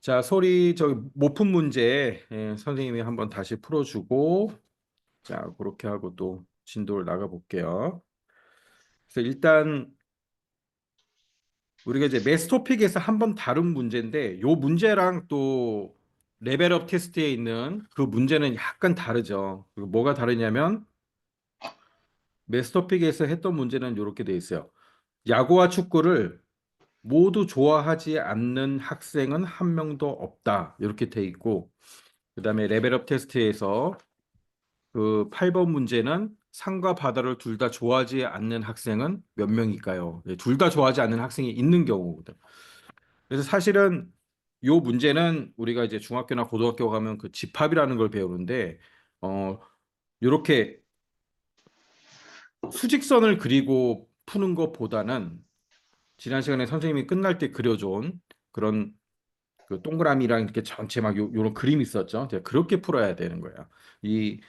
자, 소리 저기 모품 문제 선생님이 한번 다시 풀어주고 자, 그렇게 하고 또 진도를 나가 볼게요. 그래서 일단 우리가 이제 매스 토픽에서 한번 다룬 문제인데 요 문제랑 또 레벨업 테스트에 있는 그 문제는 약간 다르죠. 그리고 뭐가 다르냐면 매스 토픽에서 했던 문제는 이렇게 돼 있어요. 야구와 축구를 모두 좋아하지 않는 학생은 한 명도 없다. 이렇게 돼 있고 그다음에 레벨업 테스트에서 그 8번 문제는 산과 바다를 둘 다 좋아하지 않는 학생은 몇 명일까요? 둘 다 좋아하지 않는 학생이 있는 경우거든. 그래서 사실은 요 문제는 우리가 이제 중학교나 고등학교 가면 그 집합이라는 걸 배우는데 어 요렇게 수직선을 그리고 푸는 것보다는 지난 시간에 선생님이 끝날 때 그려준 그런 그 동그라미랑 이렇게 전체 막 요런 그림이 있었죠. 제가 그렇게 풀어야 되는 거야. 이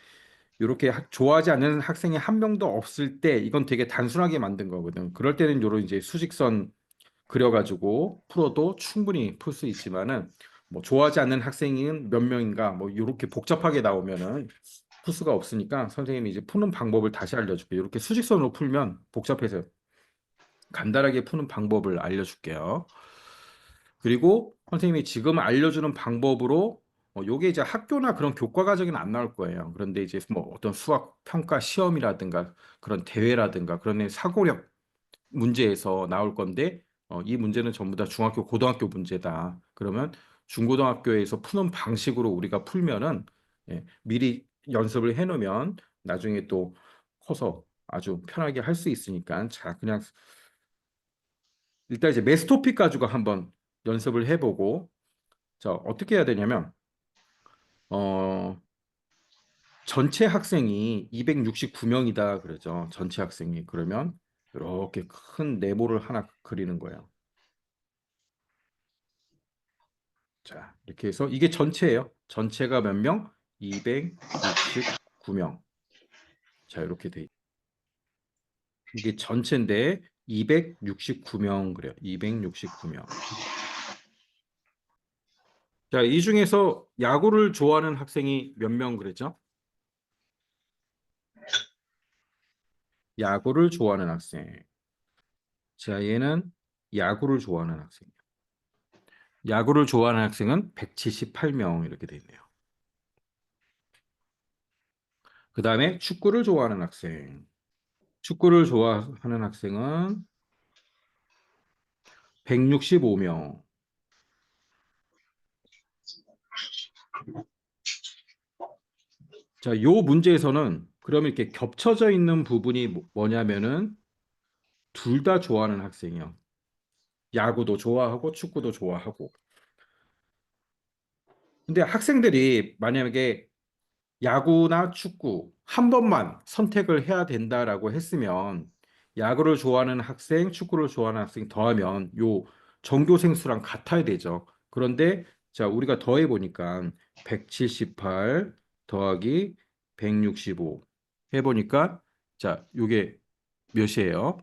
이렇게 좋아하지 않는 학생이 한 명도 없을 때 이건 되게 단순하게 만든 거거든. 그럴 때는 요런 이제 수직선 그려가지고 풀어도 충분히 풀 수 있지만은 뭐 좋아하지 않는 학생은 몇 명인가 뭐 이렇게 복잡하게 나오면은 풀 수가 없으니까 선생님이 이제 푸는 방법을 다시 알려줄게요. 이렇게 수직선으로 풀면 복잡해서 간단하게 푸는 방법을 알려줄게요. 그리고 선생님이 지금 알려주는 방법으로 요게 이제 학교나 그런 교과 과정에는 안 나올 거예요. 그런데 이제 뭐 어떤 수학 평가 시험이라든가 그런 대회라든가 그런 사고력 문제에서 나올 건데 이 문제는 전부 다 중학교, 고등학교 문제다. 그러면 중고등학교에서 푸는 방식으로 우리가 풀면은 미리 연습을 해놓으면 나중에 또 커서 아주 편하게 할 수 있으니까 자 그냥 일단 이제 메스토픽 가지고 한번 연습을 해보고 자 어떻게 해야 되냐면 어 전체 학생이 269명이다 그러죠. 전체 학생이 그러면 이렇게 큰 네모를 하나 그리는 거예요. 자, 이렇게 해서 이게 전체예요. 전체가 몇 명? 269명. 자, 이렇게 돼. 이게 전체인데 269명 그래요. 269명. 자, 이 중에서 야구를 좋아하는 학생이 몇 명 그랬죠? 야구를 좋아하는 학생. 자, 얘는 야구를 좋아하는 학생이에요. 야구를 좋아하는 학생은 178명 이렇게 돼 있네요. 그 다음에 축구를 좋아하는 학생. 축구를 좋아하는 학생은 165명. 자, 요 문제에서는 그러면 이렇게 겹쳐져 있는 부분이 뭐냐면은 둘 다 좋아하는 학생이요. 야구도 좋아하고 축구도 좋아하고. 근데 학생들이 만약에 야구나 축구 한 번만 선택을 해야 된다라고 했으면 야구를 좋아하는 학생, 축구를 좋아하는 학생 더하면 요 전교생 수랑 같아야 되죠. 그런데 자, 우리가 더해 보니까 178 더하기 165 해 보니까 자, 요게 몇이에요?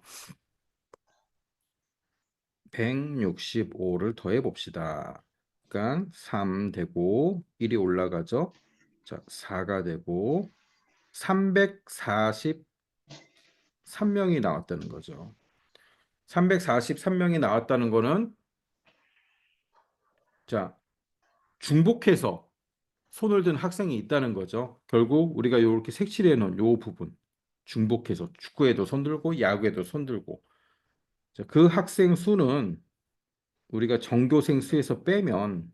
165를 더해 봅시다. 그러니까 3 되고 1이 올라가죠. 자, 4가 되고 343명이 나왔다는 거죠. 343명이 나왔다는 거는 자, 중복해서 손을 든 학생이 있다는 거죠. 결국 우리가 이렇게 색칠해 놓은 요 부분 중복해서 축구에도 손 들고 야구에도 손 들고 자, 그 학생 수는 우리가 전교생 수에서 빼면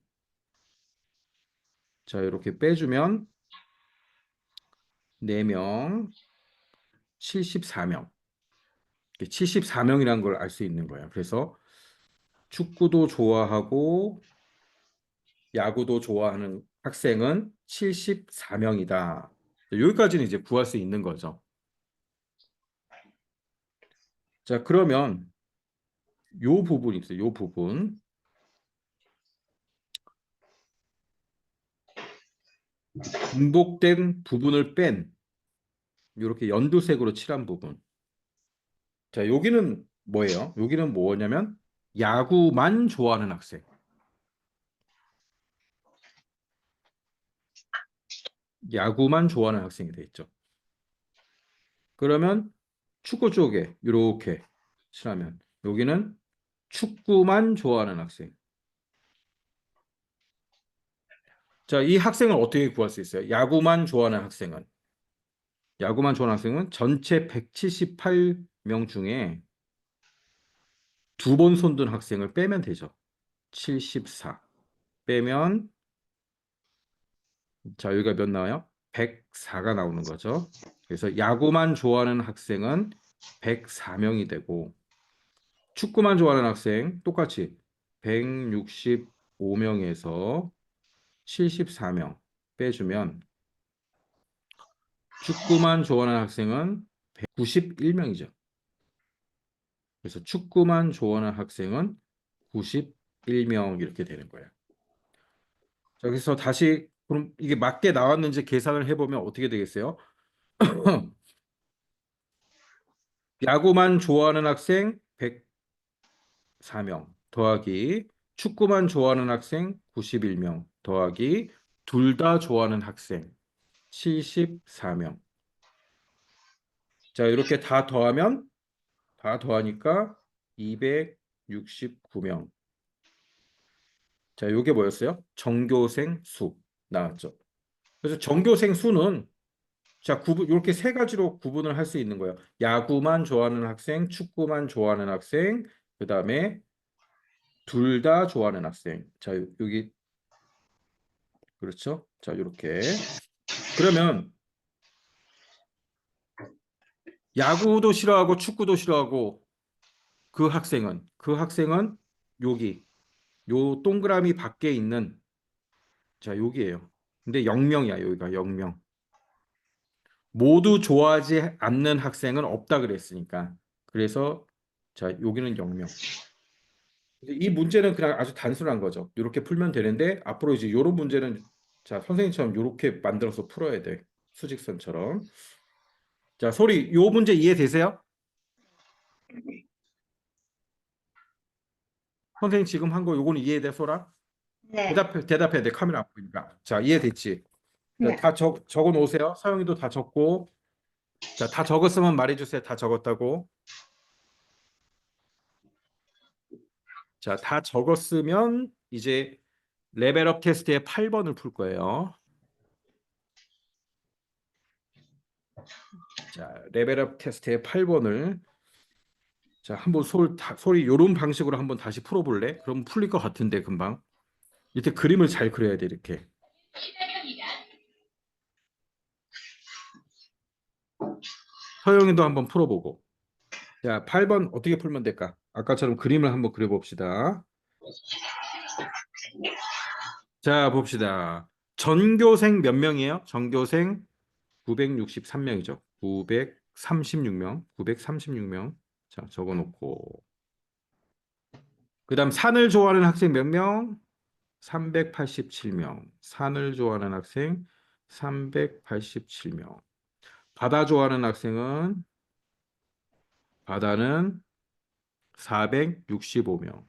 자, 이렇게 빼주면 4명 74명. 74명이라는 걸 알 수 있는 거예요. 그래서 축구도 좋아하고 야구도 좋아하는 학생은 74명이다. 여기까지는 이제 구할 수 있는 거죠. 자, 그러면 요 부분이 있어요. 요 부분. 중복된 부분을 뺀 이렇게 연두색으로 칠한 부분. 자, 여기는 뭐예요? 여기는 뭐냐면 야구만 좋아하는 학생. 야구만 좋아하는 학생이 돼 있죠. 그러면 축구 쪽에 이렇게 칠하면 여기는 축구만 좋아하는 학생. 자, 이 학생을 어떻게 구할 수 있어요? 야구만 좋아하는 학생은 전체 178명 중에 두 번 손든 학생을 빼면 되죠. 74 빼면 자, 여기가 몇 나와요? 104가 나오는 거죠. 그래서 야구만 좋아하는 학생은 104명이 되고 축구만 좋아하는 학생 똑같이 165명에서 74명 빼주면 축구만 좋아하는 학생은 191명이죠. 그래서 축구만 좋아하는 학생은 91명 이렇게 되는 거예요. 자, 그래서 다시 그럼 이게 맞게 나왔는지 계산을 해보면 어떻게 되겠어요? 야구만 좋아하는 학생 104명 더하기 축구만 좋아하는 학생 91명 더하기 둘 다 좋아하는 학생 74명. 자, 이렇게 다 더하니까 269명. 자, 요게 뭐였어요? 전교생 수 나왔죠. 그래서 전교생 수는 자, 이렇게 세 가지로 구분을 할 수 있는 거예요. 야구만 좋아하는 학생, 축구만 좋아하는 학생, 그다음에 둘 다 좋아하는 학생. 자, 여기 그렇죠? 자, 이렇게. 그러면 야구도 싫어하고 축구도 싫어하고 그 학생은 여기 요 동그라미 밖에 있는 자, 여기에요. 근데 0명이야, 여기가 0명. 모두 좋아하지 않는 학생은 없다 그랬으니까. 그래서 자, 여기는 0명. 이 문제는 그냥 아주 단순한 거죠. 이렇게 풀면 되는데 앞으로 이제 이런 문제는 자, 선생님처럼 이렇게 만들어서 풀어야 돼. 수직선처럼. 자, 소리 요 문제 이해되세요? 선생님 지금 한 거 요거는 이해돼, 소라? 네, 대답해야 돼. 카메라 안 보니까. 자, 이해됐지? 자, 네. 다 적어 놓으세요. 서영이도 다 적고. 자, 다 적었으면 말해 주세요. 다 적었다고. 자, 다 적었으면 이제 레벨업 테스트의 8번을 풀 거예요. 자, 레벨업 테스트의 8번을 자, 한번 소리 요런 방식으로 한번 다시 풀어볼래? 그럼 풀릴 것 같은데 금방. 이때 그림을 잘 그려야 돼 이렇게. 서영이도 한번 풀어보고. 자, 8번 어떻게 풀면 될까? 아까처럼 그림을 한번 그려봅시다. 자, 봅시다. 전교생 몇 명이에요? 전교생 963명이죠. 936명. 936명. 자, 적어놓고. 그다음 산을 좋아하는 학생 몇 명? 387명. 산을 좋아하는 학생 387명. 바다 좋아하는 학생은 바다는 465명.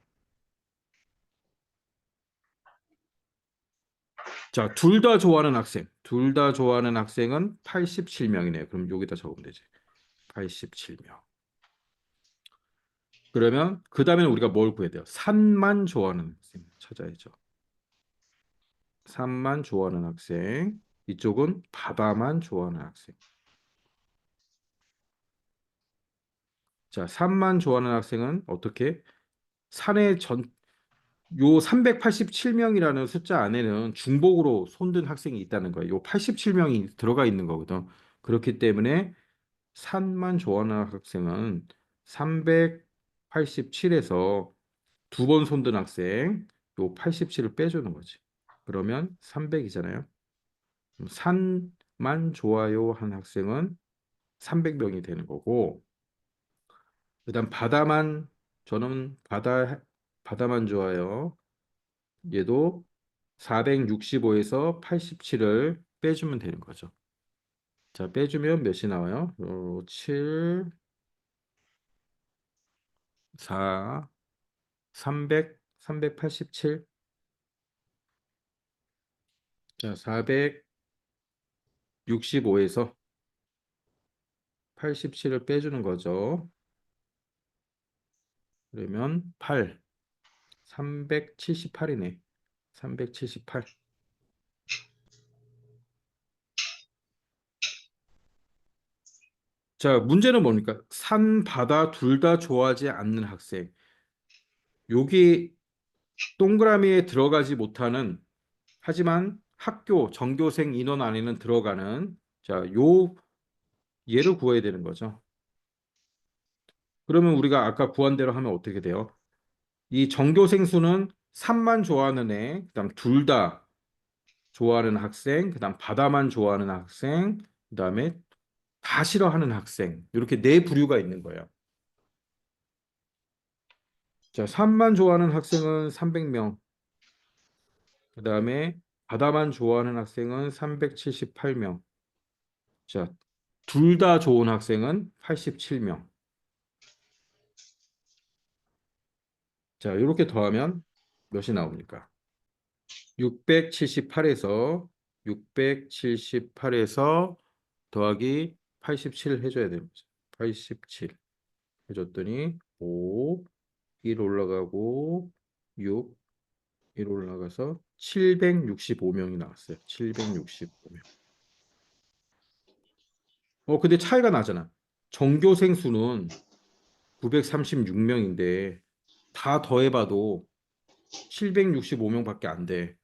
자, 둘 다 좋아하는 학생. 둘 다 좋아하는 학생은 87명이네요. 그럼 여기다 적으면 되지. 87명. 그러면 그 다음에는 우리가 뭘 구해야 돼요? 산만 좋아하는 학생 찾아야죠. 산만 좋아하는 학생. 이쪽은 바다만 좋아하는 학생. 자, 산만 좋아하는 학생은 어떻게? 산의 요 387명이라는 숫자 안에는 중복으로 손든 학생이 있다는 거예요. 요 87명이 들어가 있는 거거든. 그렇기 때문에 산만 좋아하는 학생은 387에서 두 번 손든 학생 요 87을 빼주는 거지. 그러면 300이잖아요. 산만 좋아요 한 학생은 300명이 되는 거고 그다음 저는 바다만 좋아요. 얘도 465에서 87을 빼주면 되는 거죠. 자, 빼주면 몇이 나와요? 7, 4, 387. 자, 65에서 87을 빼주는 거죠. 그러면 8, 378이네. 378. 자, 문제는 뭡니까? 산, 바다 둘 다 좋아하지 않는 학생. 여기 동그라미에 들어가지 못하는, 하지만 학교 전교생 인원 안에는 들어가는, 자, 얘를 구해야 되는 거죠. 그러면 우리가 아까 구한 대로 하면 어떻게 돼요? 이 전교생 수는 산만 좋아하는 애, 그다음 둘 다 좋아하는 학생, 그다음 바다만 좋아하는 학생, 그다음에 다 싫어하는 학생. 이렇게 네 부류가 있는 거예요. 자, 산만 좋아하는 학생은 300명. 그다음에 바다만 좋아하는 학생은 378명. 자, 둘 다 좋은 학생은 87명. 자, 이렇게 더하면 몇이 나옵니까? 678에서 678에서 더하기 87 해줘야 되는 거죠. 87 해줬더니 5, 1 올라가고 6, 1 올라가서 765명이 나왔어요. 765명. 근데 차이가 나잖아. 전교생 수는 936명인데 다 더해봐도 765명밖에 안 돼.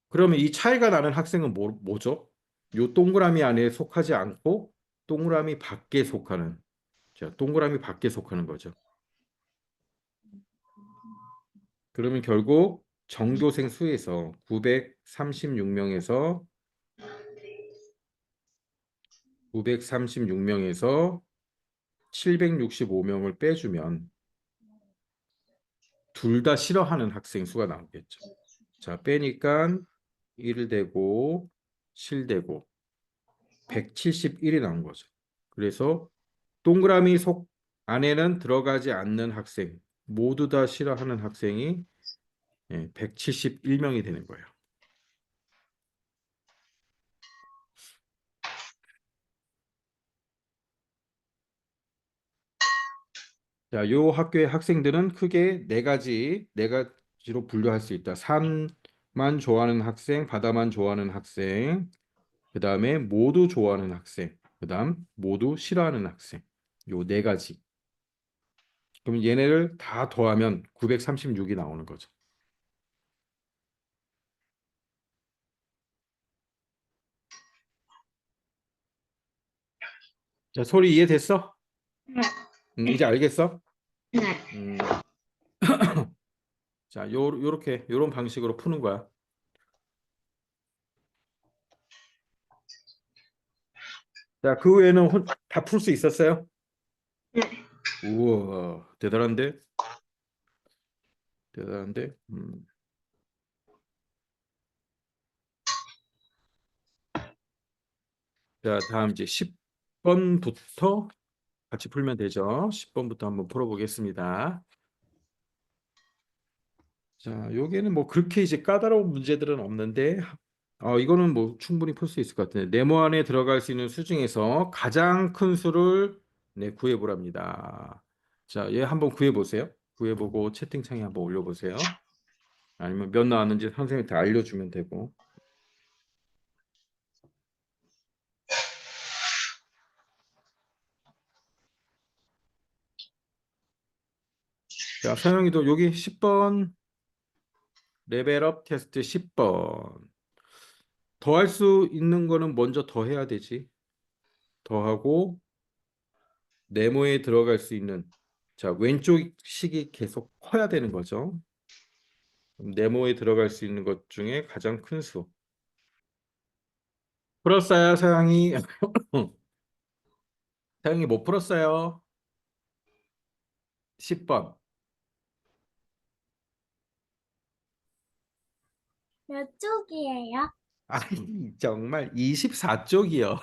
그러면 이 차이가 나는 학생은 뭐죠? 요 동그라미 안에 속하지 않고 동그라미 밖에 속하는, 자, 동그라미 밖에 속하는 거죠. 그러면 결국 전교생 수에서 936명에서 765명을 빼주면 둘 다 싫어하는 학생 수가 나오겠죠. 자, 빼니까 1 되고 7 되고 171이 나온 거죠. 그래서 동그라미 속 안에는 들어가지 않는 학생, 모두 다 싫어하는 학생이 171명이 되는 거예요. 자, 요 학교의 학생들은 크게 네 가지로 분류할 수 있다. 산만 좋아하는 학생, 바다만 좋아하는 학생, 그 다음에 모두 좋아하는 학생, 그 다음 모두 싫어하는 학생. 요 네 가지. 그럼 얘네를 다 더하면 936이 나오는 거죠. 자, 소리 이해됐어? 네. 이제 알겠어? 네. 음, 자, 요렇게 요런 방식으로 푸는 거야. 자, 그 외에는 다 풀 수 있었어요? 네. 우와, 대단한데? 대단한데? 자, 다음 이제 10번부터 같이 풀면 되죠. 10번부터 한번 풀어보겠습니다. 자, 여기에는 뭐 그렇게 이제 까다로운 문제들은 없는데, 이거는 뭐 충분히 풀 수 있을 것 같은데, 네모 안에 들어갈 수 있는 수 중에서 가장 큰 수를 구해보랍니다. 자, 얘 한번 구해보세요. 구해보고 채팅창에 한번 올려보세요. 아니면 몇 나왔는지 선생님한테 알려주면 되고. 자, 서영이도 여기 10번 레벨업 테스트 10번. 더할 수 있는 거는 먼저 더해야 되지. 더하고 네모에 들어갈 수 있는, 자, 왼쪽 식이 계속 커야 되는 거죠. 그럼 네모에 들어갈 수 있는 것 중에 가장 큰 수. 풀었어요, 서영이. 서영이 못 풀었어요. 10번. 몇 쪽이에요? 아니, 정말 24쪽이요.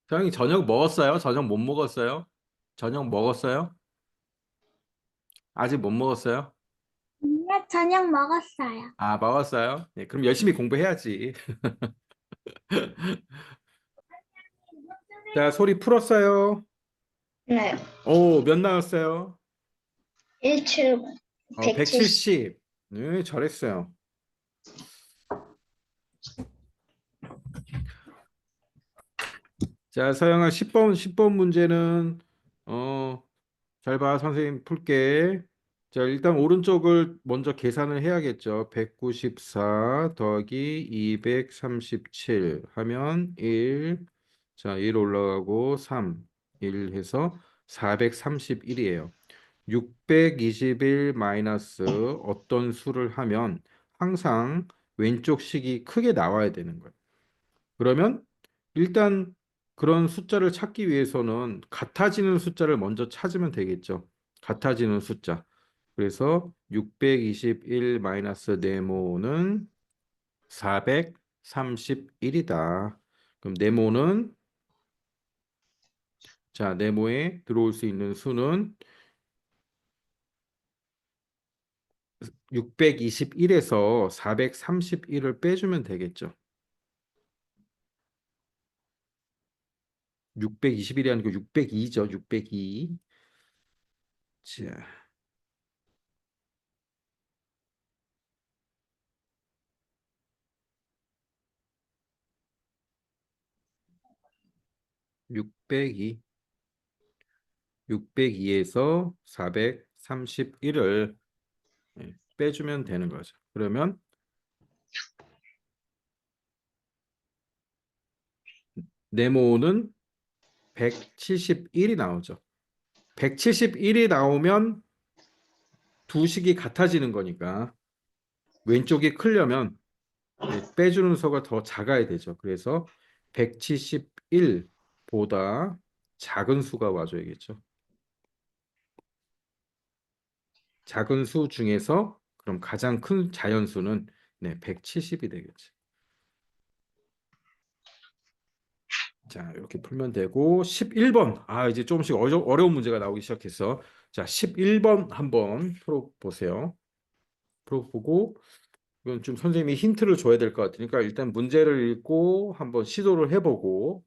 서영이 저녁 먹었어요? 저녁 못 먹었어요? 저녁 먹었어요? 아직 못 먹었어요? 네, 저녁 먹었어요. 아, 먹었어요? 네, 그럼 열심히 공부해야지. 자, 소리 풀었어요? 네. 오, 몇 나왔어요? 1출 170. 170. 네, 잘했어요. 자, 서영아 10번 문제는 잘 봐. 선생님 풀게. 자, 일단 오른쪽을 먼저 계산을 해야겠죠. 194 더하기 237 하면 1. 자, 1 올라가고 3. 1 해서 431이에요. 621 마이너스 어떤 수를 하면 항상 왼쪽 식이 크게 나와야 되는 거예요. 그러면 일단 그런 숫자를 찾기 위해서는 같아지는 숫자를 먼저 찾으면 되겠죠. 같아지는 숫자. 그래서 621 마이너스 네모는 431이다. 그럼 네모는 자, 네모에 들어올 수 있는 수는 621에서 431을 빼주면 되겠죠. 621이 아니고 602죠. 602. 자, 602. 602에서 431을 빼주면 되는 거죠. 그러면 네모는 171이 나오죠. 171이 나오면 두 식이 같아지는 거니까 왼쪽이 크려면 빼주는 수가 더 작아야 되죠. 그래서 171보다 작은 수가 와줘야겠죠. 작은 수 중에서 그럼 가장 큰 자연수는 170이 되겠죠. 자, 이렇게 풀면 되고 11번. 아, 이제 조금씩 어려운 문제가 나오기 시작했어. 자, 11번 한번 풀어 보세요. 풀어 보고 이건 좀 선생님이 힌트를 줘야 될 것 같으니까 일단 문제를 읽고 한번 시도를 해 보고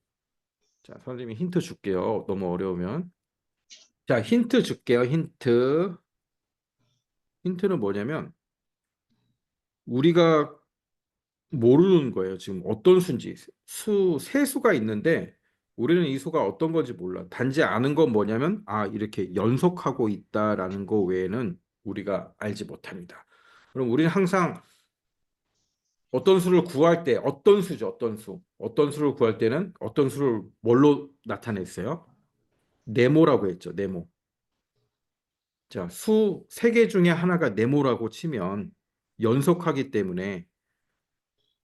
자, 선생님이 힌트 줄게요. 너무 어려우면. 자, 힌트 줄게요. 힌트. 힌트는 뭐냐면 우리가 모르는 거예요. 지금 어떤 수인지. 세 수가 있는데 우리는 이 수가 어떤 건지 몰라. 단지 아는 건 뭐냐면 아, 이렇게 연속하고 있다라는 거 외에는 우리가 알지 못합니다. 그럼 우리는 항상 어떤 수를 구할 때 어떤 수죠? 어떤 수. 어떤 수를 구할 때는 어떤 수를 뭘로 나타냈어요? 네모라고 했죠. 네모. 자, 수 세 개 중에 하나가 네모라고 치면 연속하기 때문에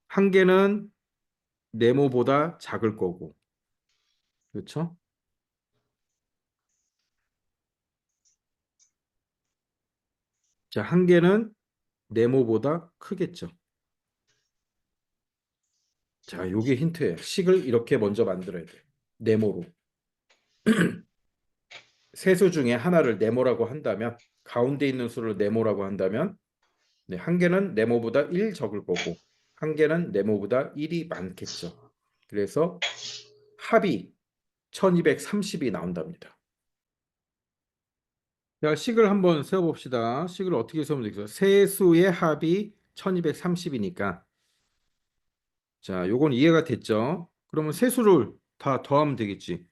한 개는 네모보다 작을 거고. 그렇죠? 자, 한 개는 네모보다 크겠죠. 자, 요게 힌트예요. 식을 이렇게 먼저 만들어야 돼요. 네모로. 세 수 중에 하나를 네모라고 한다면 가운데 있는 수를 네모라고 한다면 한 개는 네모보다 1 적을 거고 한 개는 네모보다 1이 많겠죠. 그래서 합이 1230이 나온답니다. 자, 식을 한번 세워봅시다. 식을 어떻게 세우면 되겠어요? 세 수의 합이 1230이니까 자, 요건 이해가 됐죠? 그러면 세 수를 다 더하면 되겠지.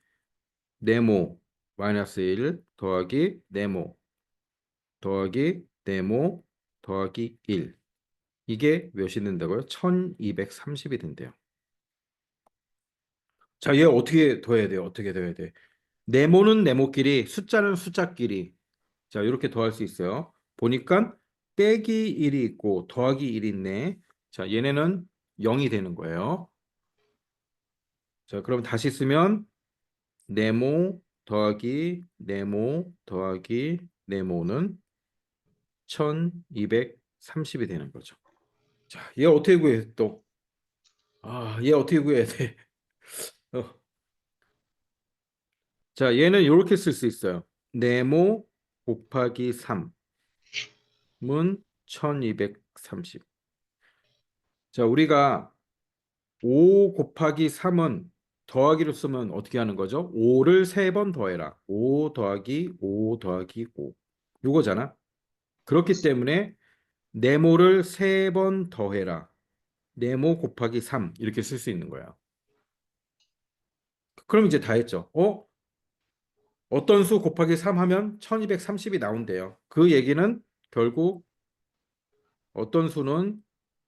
네모 마이너스 1 더하기 네모 더하기 네모 더하기 1. 이게 몇이 된다고요? 1230이 된대요. 자, 얘 어떻게 더해야 돼요? 어떻게 더해야 돼? 네모는 네모끼리, 숫자는 숫자끼리. 자, 이렇게 더할 수 있어요. 보니까 빼기 1이 있고 더하기 1이 있네. 자, 얘네는 0이 되는 거예요. 자, 그럼 다시 쓰면 네모 더하기 네모 더하기 네모는 1230이 되는 거죠. 자, 얘 어떻게 구해 또? 아, 얘 어떻게 구해야 돼? 어. 자, 얘는 이렇게 쓸 수 있어요. 네모 곱하기 3. 1230. 자, 우리가 5 곱하기 3은 더하기로 쓰면 어떻게 하는 거죠? 5를 3번 더해라. 5 더하기 5 더하기 5. 요거잖아. 그렇기 때문에 네모를 3번 더해라. 네모 곱하기 3 이렇게 쓸 수 있는 거야. 그럼 이제 다 했죠. 어떤 수 곱하기 3 하면 1230이 나온대요. 그 얘기는 결국 어떤 수는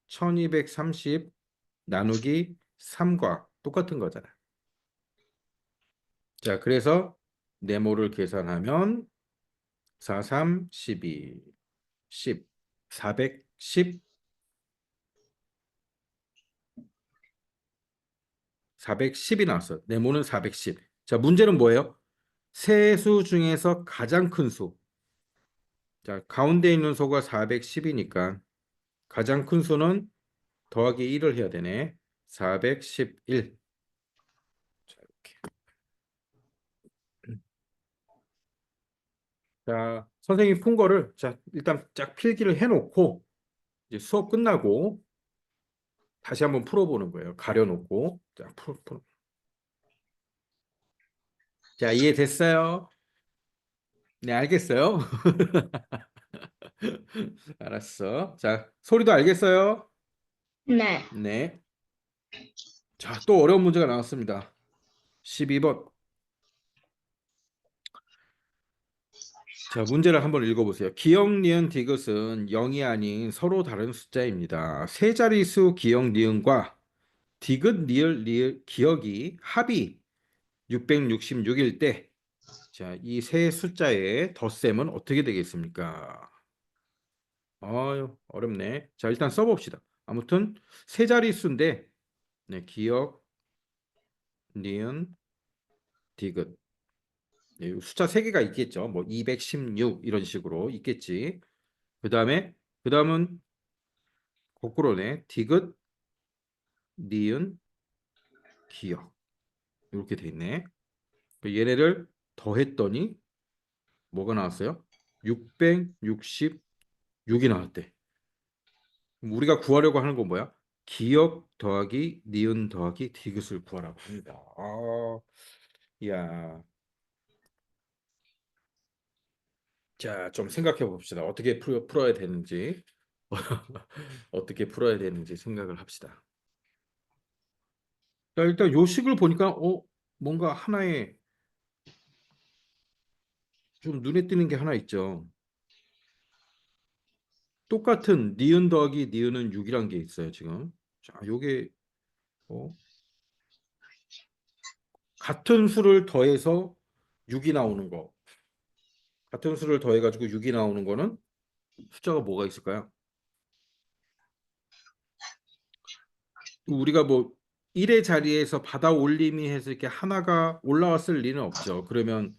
1230 나누기 3과 똑같은 거잖아. 자, 그래서 네모를 계산하면 4, 3, 12, 10, 410, 410이 나왔어. 네모는 410. 자, 문제는 뭐예요? 세 수 중에서 가장 큰 수. 자, 가운데 있는 수가 410이니까 가장 큰 수는 더하기 1을 해야 되네. 411. 자, 이렇게. 자, 선생님이 푼 거를 자, 일단 쫙 필기를 해놓고 이제 수업 끝나고 다시 한번 풀어보는 거예요. 가려놓고. 자, 자, 이해됐어요? 네, 알겠어요? 알았어. 자, 소리도 알겠어요? 네. 네. 자, 또 어려운 문제가 나왔습니다. 12번. 자, 문제를 한번 읽어보세요. 기역, 니은, 디귿은 0이 아닌 서로 다른 숫자입니다. 세 자릿수 기역, 니은과 디귿, 리을, 기역이 합이 666일 때, 자, 이 세 숫자의 덧셈은 어떻게 되겠습니까? 아유, 어렵네. 자, 일단 써봅시다. 아무튼 세 자릿수인데, 네, 기역, 니은, 디귿. 네, 숫자 세 개가 있겠죠. 뭐 216 이런 식으로 있겠지. 그다음은 거꾸로네. 디귿, 니은, 기역. 이렇게 돼 있네. 얘네를 더했더니 뭐가 나왔어요? 666이 나왔대. 그럼 우리가 구하려고 하는 건 뭐야? 기역 더하기 니은 더하기 디귿을 구하라고 합니다. 야, 자, 좀 생각해 봅시다. 어떻게 풀어야 되는지, 어떻게 풀어야 되는지 생각을 합시다. 자, 일단 요식을 보니까, 뭔가 하나에 좀 눈에 띄는 게 하나 있죠. 똑같은 니은 더하기 니은은 6이란 게 있어요, 지금. 자, 요게, 어, 같은 수를 더해서 6이 나오는 거. 같은 수를 더해가지고 6이 나오는 거는 숫자가 뭐가 있을까요? 우리가 뭐 1의 자리에서 받아 올림이 해서 이렇게 하나가 올라왔을 리는 없죠. 그러면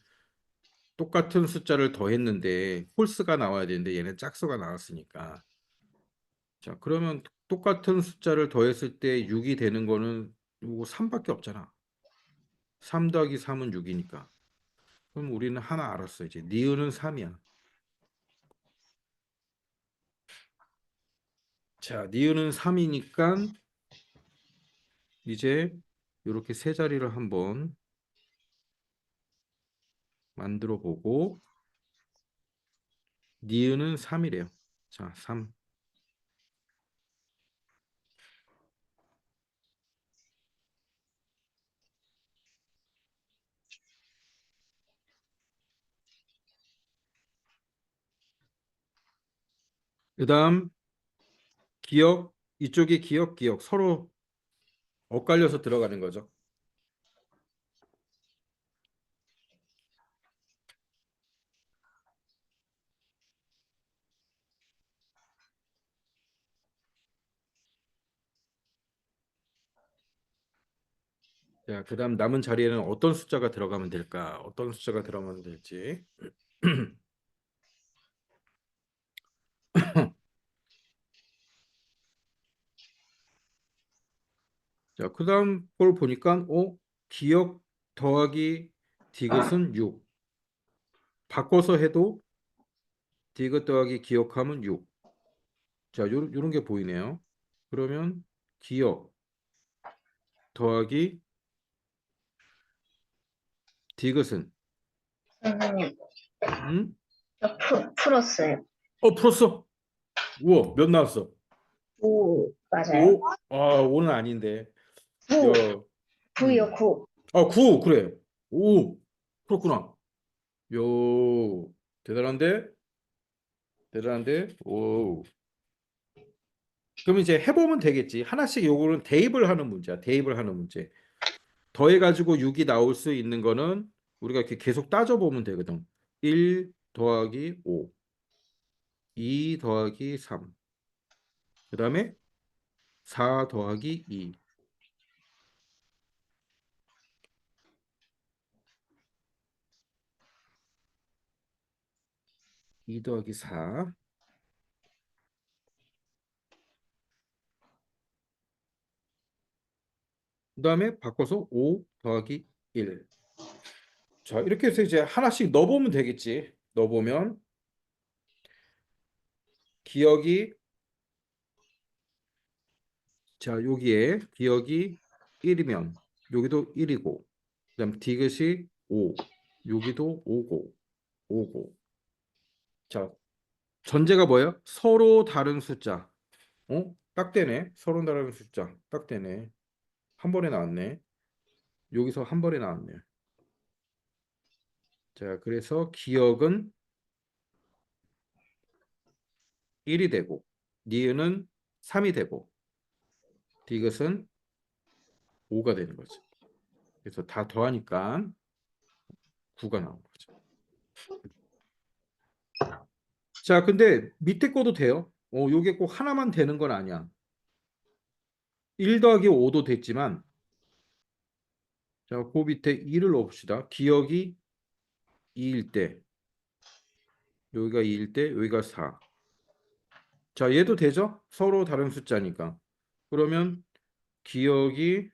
똑같은 숫자를 더했는데 홀수가 나와야 되는데 얘는 짝수가 나왔으니까. 자, 그러면 똑같은 숫자를 더했을 때 6이 되는 거는 요거 3밖에 없잖아. 3 더하기 3은 6이니까. 그럼 우리는 하나 알았어. 이제 니은은 3이야. 자, 니은은 3이니까 이제 이렇게 세 자리를 한번 만들어 보고 니은은 3이래요. 자, 3. 그다음 기억 이쪽이 기억 서로 엇갈려서 들어가는 거죠. 자, 그다음 남은 자리에는 어떤 숫자가 들어가면 될까? 어떤 숫자가 들어가면 될지. 자, 그다음 걸 보니까 기억 더하기 디귿은 6. 바꿔서 해도 디귿 더하기 기억하면 6. 자, 요런 게 보이네요. 그러면 기억 더하기 디귿은 선생님, 응? 저 풀었어요. 풀었어. 우와, 몇 나왔어? 오, 맞아요? 5? 오는 아닌데. 야, 9, 9요, 음. 9. 9, 그래. 오, 그렇구나. 요, 대단한데? 대단한데? 오. 그럼 이제 해보면 되겠지. 하나씩 요거는 대입을 하는 문제야. 대입을 하는 문제. 더해가지고 6이 나올 수 있는 거는 우리가 이렇게 계속 따져보면 되거든. 1 더하기 5, 2 더하기 3, 그 다음에 4 더하기 2, 2 더하기 4, 그 다음에 바꿔서 5 더하기 1. 자, 이렇게 해서 이제 하나씩 넣어보면 되겠지. 넣어보면 기억이, 자, 여기에 기억이 1이면 여기도 1이고, 그다음 디귿이 5, 여기도 5고, 5고. 자, 전제가 뭐예요? 서로 다른 숫자. 딱 되네. 서로 다른 숫자. 딱 되네. 한 번에 나왔네. 여기서 한 번에 나왔네. 자, 그래서 기억은 1이 되고, 니은은 3이 되고, 디귿은 5가 되는 거죠. 그래서 다 더하니까 9가 나온 거죠. 자, 근데 밑에 거도 돼요. 요게 꼭 하나만 되는 건 아니야. 1 더하기 5도 됐지만, 자, 그 밑에 2를 넣읍시다. 기억이 2일 때, 여기가 2일 때, 여기가 4. 자, 얘도 되죠? 서로 다른 숫자니까. 그러면 기억이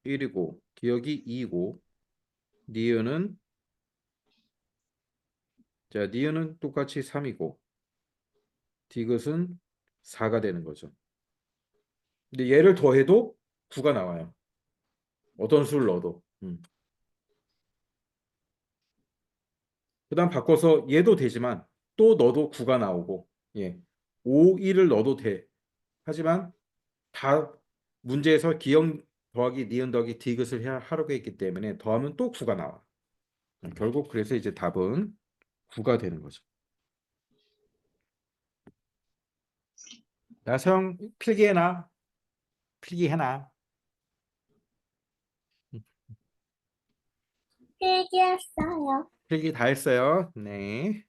1이고, 기억이 2고, 니은은, 자, 니은은 똑같이 3이고, 디귿은 4가 되는 거죠. 근데 얘를 더해도 9가 나와요. 어떤 수를 넣어도. 그다음 바꿔서 얘도 되지만 또 넣어도 9가 나오고, 예. 5, 1을 넣어도 돼. 하지만 다 문제에서 기억 더하기 니은 더하기 디귿을 하려고 했기 때문에 더하면 또 9가 나와. 결국 그래서 이제 답은 9가 되는 거죠. 나성 필기해놔. 필기해놔. 필기했어요. 필기 다 했어요. 네.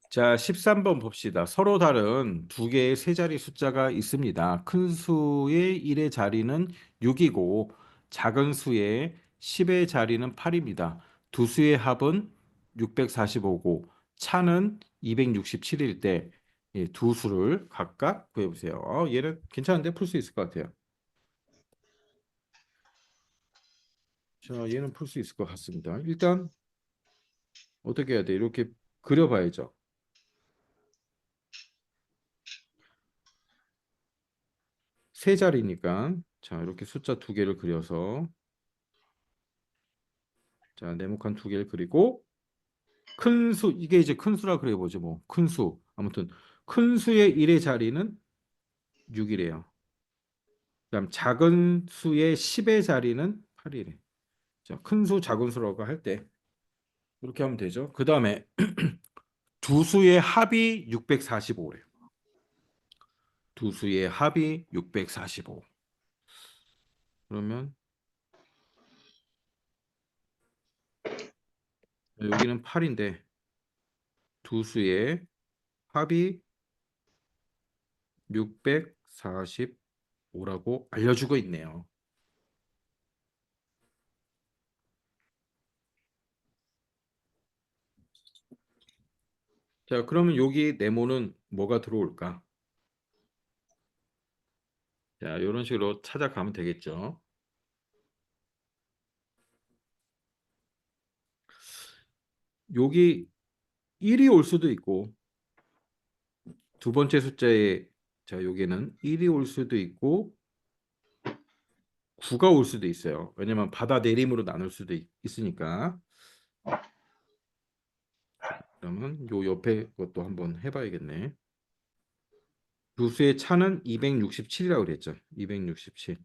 자, 13번 봅시다. 서로 다른 두 개의 세 자리 숫자가 있습니다. 큰 수의 1의 자리는 6이고 작은 수의 10의 자리는 8입니다. 두 수의 합은 645고 차는 267일 때 두 수를 각각 구해보세요. 얘는 괜찮은데 풀 수 있을 것 같아요. 자, 얘는 풀 수 있을 것 같습니다. 일단 어떻게 해야 돼? 이렇게 그려봐야죠. 세 자리니까 자, 이렇게 숫자 두 개를 그려서 자, 네모칸 두 개를 그리고 큰 수, 이게 이제 큰 수라 그려보죠. 뭐, 큰 수. 아무튼 큰 수의 1의 자리는 6이래요. 그다음 작은 수의 10의 자리는 8이래. 자, 큰 수, 작은 수라고 할 때 이렇게 하면 되죠. 그다음에 두 수의 합이 645래요. 두 수의 합이 645. 그러면 여기는 8인데 두 수의 합이 645라고 알려주고 있네요. 자, 그러면 여기 네모는 뭐가 들어올까? 자, 이런 식으로 찾아가면 되겠죠. 여기 1이 올 수도 있고 두 번째 숫자에 자 여기는 1이 올 수도 있고 9가 올 수도 있어요. 왜냐면 받아 내림으로 나눌 수도 있으니까. 그러면 요 옆에 것도 한번 해봐야겠네. 두 수의 차는 267이라고 그랬죠. 267.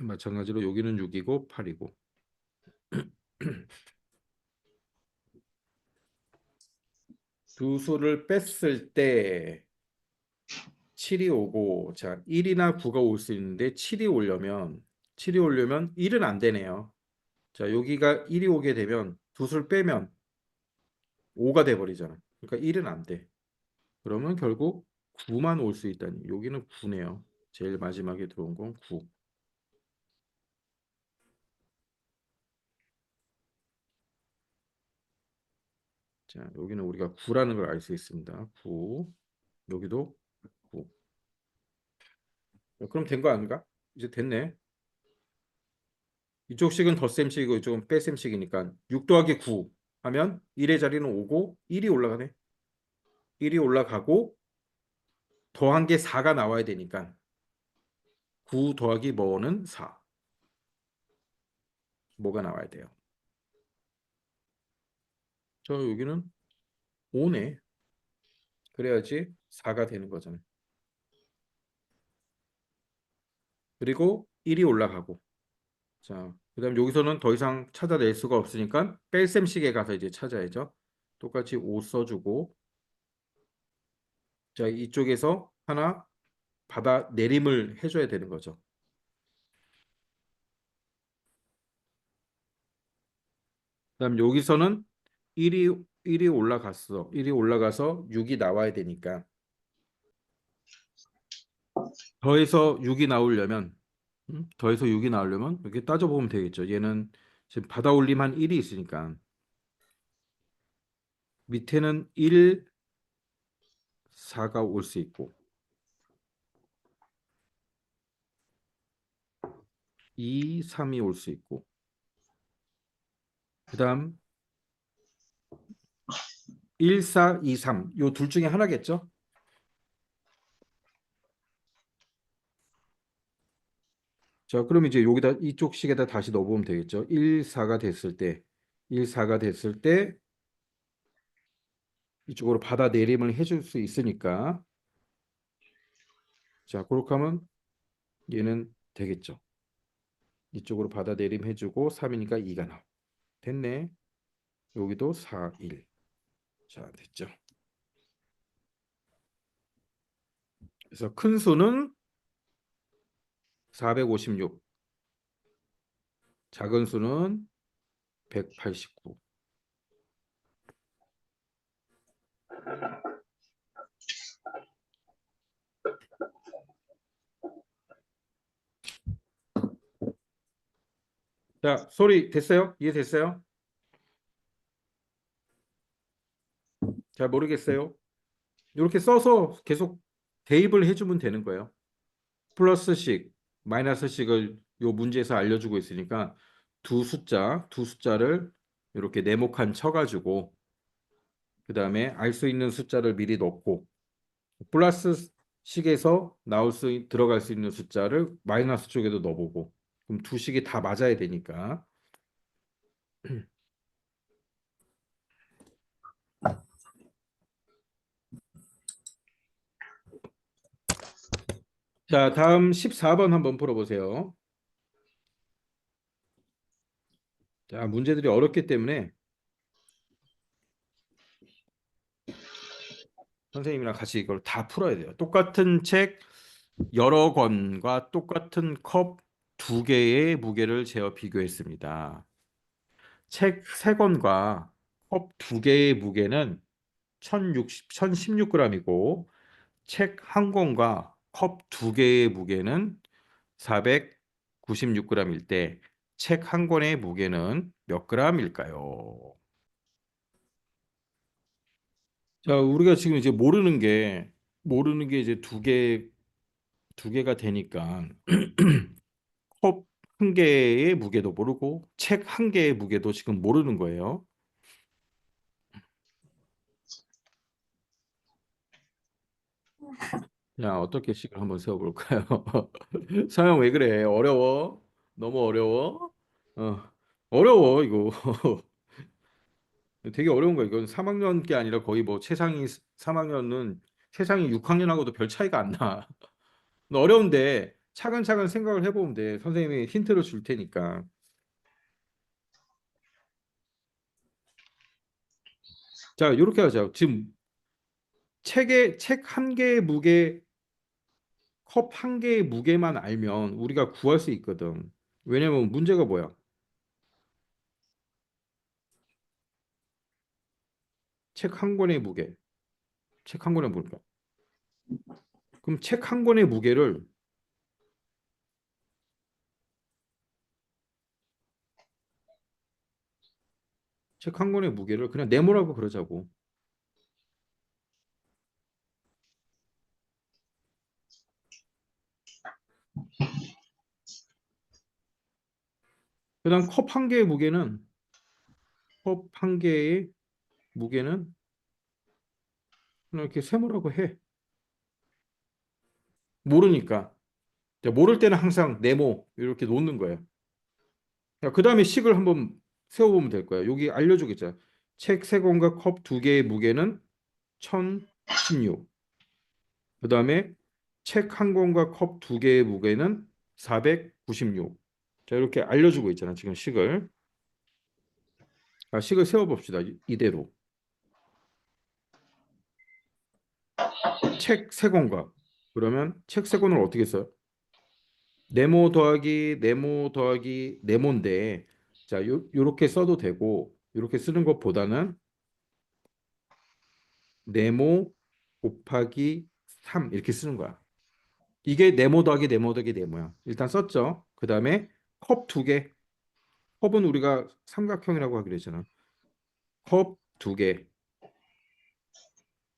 마찬가지로 여기는 6이고 8이고. 두 수를 뺐을 때 7이 오고 자 1이나 9가 올 수 있는데 7이 오려면 1은 안 되네요. 자 여기가 1이 오게 되면 두 수를 빼면 5가 돼 버리잖아. 그러니까 1은 안 돼. 그러면 결국 9만 올 수 있다니. 여기는 9네요. 제일 마지막에 들어온 건 9. 자, 여기는 우리가 9라는 걸 알 수 있습니다. 9. 여기도 9. 그럼 된 거 아닌가? 이제 됐네. 이쪽 식은 덧셈식이고 이쪽은 뺄셈식이니까 6 더하기 9 하면 1의 자리는 5고 1이 올라가네. 1이 올라가고 더한 게 4가 나와야 되니까 9 더하기 뭐는 4. 뭐가 나와야 돼요? 저 여기는 5네. 그래야지 4가 되는 거잖아요. 그리고 1이 올라가고. 자, 그다음 여기서는 더 이상 찾아낼 수가 없으니까 뺄셈식에 가서 이제 찾아야죠. 똑같이 5 써주고. 자, 이쪽에서 하나 받아 내림을 해줘야 되는 거죠. 그다음 여기서는 1이 올라갔어. 1이 올라가서 6이 나와야 되니까 더해서 6이 나오려면 더해서 6이 나오려면 이렇게 따져보면 되겠죠. 얘는 지금 받아 올림 한 1이 있으니까 밑에는 1, 4가 올 수 있고 2, 3이 올 수 있고 그다음 1, 4, 2, 3 요 둘 중에 하나겠죠? 자, 그럼 이제 여기다 이쪽 식에다 다시 넣어보면 되겠죠. 1, 4가 됐을 때 1, 4가 됐을 때 이쪽으로 받아 내림을 해줄 수 있으니까 자, 그렇게 하면 얘는 되겠죠. 이쪽으로 받아 내림 해주고 3이니까 2가 나와. 됐네. 여기도 4, 1. 자, 됐죠. 그래서 큰 수는 456, 작은 수는 189. 자, 소리 됐어요? 이해됐어요? 잘 모르겠어요? 이렇게 써서 계속 대입을 해주면 되는 거예요. 플러스식, 마이너스식을 요 문제에서 알려주고 있으니까 두 숫자를 이렇게 네모칸 쳐가지고 그 다음에 알 수 있는 숫자를 미리 넣고 플러스 식에서 들어갈 수 있는 숫자를 마이너스 쪽에도 넣어보고 그럼 두 식이 다 맞아야 되니까 자 다음 14번 한번 풀어보세요. 자 문제들이 어렵기 때문에 선생님이랑 같이 이걸 다 풀어야 돼요. 똑같은 책 여러 권과 똑같은 컵 두 개의 무게를 재어 비교했습니다. 책 세 권과 컵 두 개의 무게는 1016g이고 책 한 권과 컵 두 개의 무게는 496g일 때 책 한 권의 무게는 몇 g일까요? 자, 우리가 지금 이제 모르는 게 이제 두 개가 되니까 컵 한 개의 무게도 모르고 책 한 개의 무게도 지금 모르는 거예요. 자, 어떻게 식을 한번 세워볼까요? 서영 왜 그래? 어려워? 너무 어려워? 어, 어려워 이거. 되게 어려운 거야. 이건 3학년 게 아니라 거의 뭐 최상위 3학년은 최상위 6학년하고도 별 차이가 안 나. 어려운데 차근차근 생각을 해보면 돼. 선생님이 힌트를 줄 테니까. 자, 이렇게 하자. 지금 책 한 개의 무게, 컵 한 개의 무게만 알면 우리가 구할 수 있거든. 왜냐면 문제가 뭐야? 책 한 권의 무게. 책 한 권의 무게. 그럼 책 한 권의 무게를 책 한 권의 무게를 그냥 네모라고 그러자고. 그다음 컵 한 개의 무게는 컵 한 개의 무게는 그냥 이렇게 세모라고 해. 모르니까. 자, 모를 때는 항상 네모 이렇게 놓는 거야. 그 다음에 식을 한번 세워보면 될 거야. 여기 알려주겠죠. 책 세 권과 컵 두 개의 무게는 1016. 그 다음에 책 한 권과 컵 두 개의 무게는 496. 자, 이렇게 알려주고 있잖아. 지금 식을. 식을 세워봅시다. 이대로. 책 세 권과. 그러면 책 세 권을 어떻게 써요? 네모 더하기 네모 더하기 네모인데, 자, 요렇게 써도 되고, 요렇게 쓰는 것보다는 네모 곱하기 3 이렇게 쓰는 거야. 이게 네모 더하기 네모 더하기 네모야. 일단 썼죠. 그 다음에 컵 두 개. 컵은 우리가 삼각형이라고 하기로 했잖아. 컵 두 개.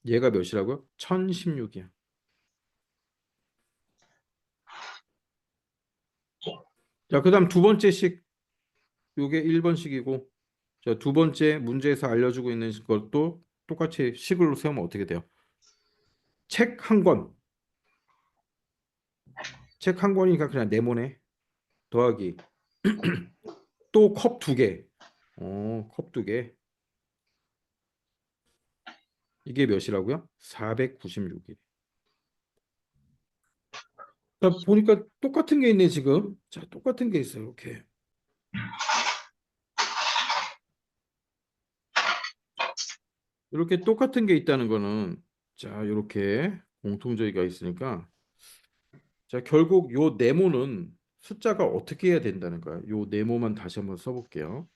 얘가 몇이라고요? 1016이야. 자, 그 다음 두 번째 식. 요게 1번식이고, 자, 두 번째 문제에서 알려주고 있는 것도 똑같이 식으로 세우면 어떻게 돼요? 책 한 권. 책 한 권이니까 그냥 네모네. 더하기. 또 컵 두 개. 컵 두 개. 이게 몇이라고요? 496일. 자, 보니까 똑같은 게 있네, 지금. 자, 똑같은 게 있어요. 이렇게. 이렇게 똑같은 게 있다는 거는, 자, 이렇게 공통점이 있으니까, 자, 결국 요 네모는 숫자가 어떻게 해야 된다는 거야. 요 네모만 다시 한번 써볼게요.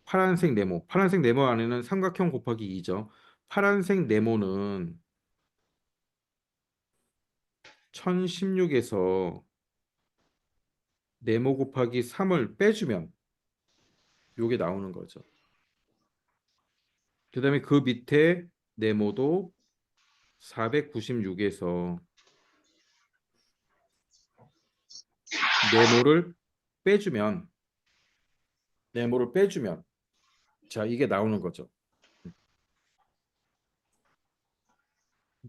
파란색 네모. 파란색 네모 안에는 삼각형 곱하기 2죠. 파란색 네모는 1016에서 네모 곱하기 3을 빼주면 요게 나오는 거죠. 그 다음에 그 밑에 네모도 496에서 네모를 빼주면 네모를 빼주면 자 이게 나오는 거죠.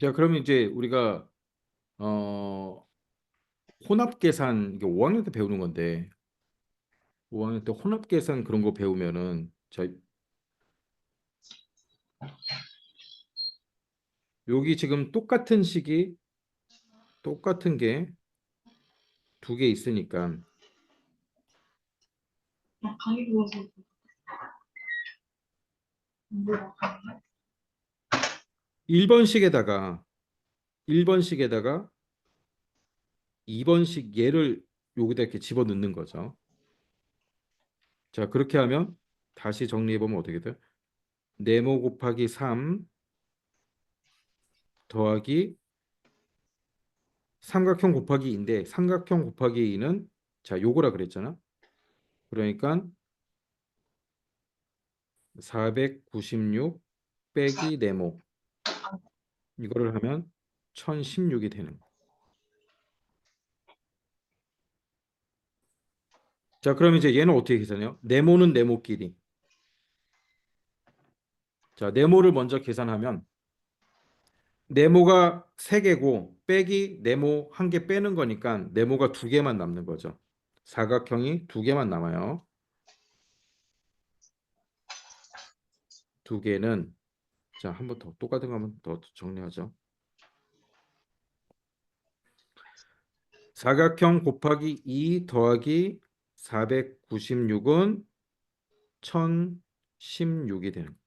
자 그러면 이제 우리가 어 혼합 계산 이게 5학년 때 배우는 건데 5학년 때 혼합 계산 그런 거 배우면은 자 여기 지금 똑같은 식이 똑같은 게 두 개 있으니까 1번식에다가 1번식에다가 2번식 얘를 여기다 이렇게 집어넣는 거죠. 자, 그렇게 하면 다시 정리해 보면 어떻게 돼요? 네모 곱하기 3 더하기 삼각형 곱하기 2인데 삼각형 곱하기 2는 자, 요거라 그랬잖아. 그러니까 496 빼기 네모 이거를 하면 1016이 되는 거. 자, 그럼 이제 얘는 어떻게 계산해요? 네모는 네모끼리. 자, 네모를 먼저 계산하면 네모가 3개고 빼기 네모 1개 빼는 거니까 네모가 2개만 남는 거죠. 사각형이 2개만 남아요. 2개는 자, 한 번 더 똑같은 거 한번 더 정리하죠. 사각형 곱하기 2 더하기 496은 1016이 되는 거예요.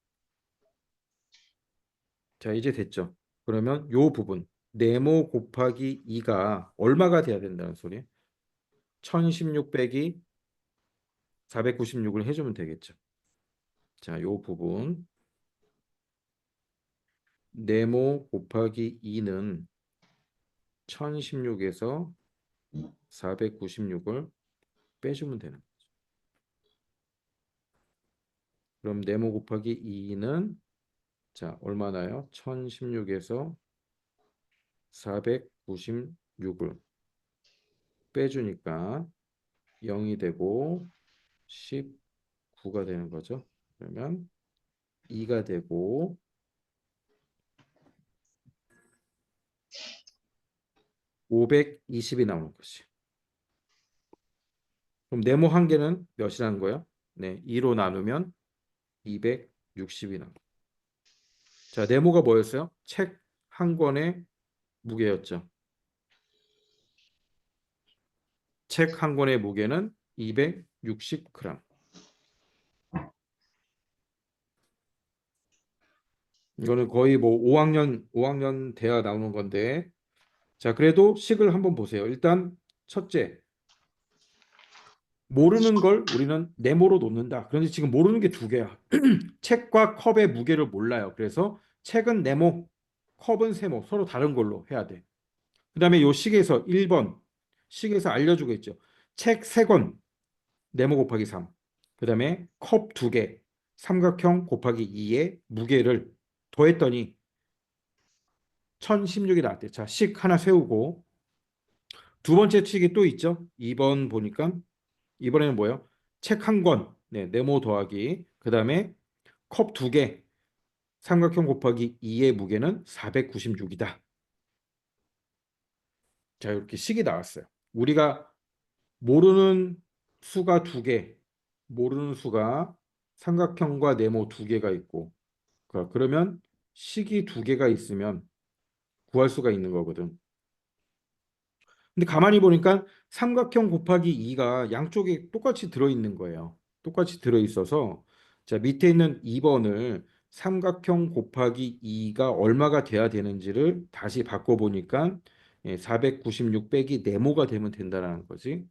자, 이제 됐죠. 그러면 요 부분 네모 곱하기 2가 얼마가 돼야 된다는 소리예요? 1016 빼기 496을 해주면 되겠죠. 자, 요 부분 네모 곱하기 2는 1016에서 496을 빼주면 되는 거예요. 그럼 네모 곱하기 2는 자, 얼마나요? 1016에서 496을 빼주니까 0이 되고 19가 되는 거죠. 그러면 2가 되고 520이 나오는 것이. 그럼 네모 한 개는 몇이라는 거예요? 네, 2로 나누면 260이 나옵니다. 자, 네모가 뭐였어요? 책 한 권의 무게였죠. 책 한 권의 무게는 260g. 이거는 거의 뭐 5학년 돼야 나오는 건데. 자, 그래도 식을 한번 보세요. 일단 첫째, 모르는 걸 우리는 네모로 놓는다. 그런데 지금 모르는 게 2개야. 책과 컵의 무게를 몰라요. 그래서 책은 네모, 컵은 세모. 서로 다른 걸로 해야 돼. 그다음에 요 식에서 1번 식에서 알려주고 있죠. 책 3권 네모 곱하기 3. 그다음에 컵 2개 삼각형 곱하기 2의 무게를 더했더니 1016이 나왔대. 자, 식 하나 세우고 두 번째 식이 또 있죠. 2번 보니까 이번에는 뭐예요? 책 한 권, 네, 네모 더하기 그다음에 컵 2개 삼각형 곱하기 2의 무게는 496이다. 자, 이렇게 식이 나왔어요. 우리가 모르는 수가 2개, 모르는 수가 삼각형과 네모 2개가 있고, 그러면 식이 2개가 있으면 구할 수가 있는 거거든. 근데 가만히 보니까 삼각형 곱하기 2가 양쪽에 똑같이 들어있는 거예요. 똑같이 들어있어서 자, 밑에 있는 2번을 삼각형 곱하기 2가 얼마가 돼야 되는지를 다시 바꿔보니까 496 빼기 네모가 되면 된다는 거지.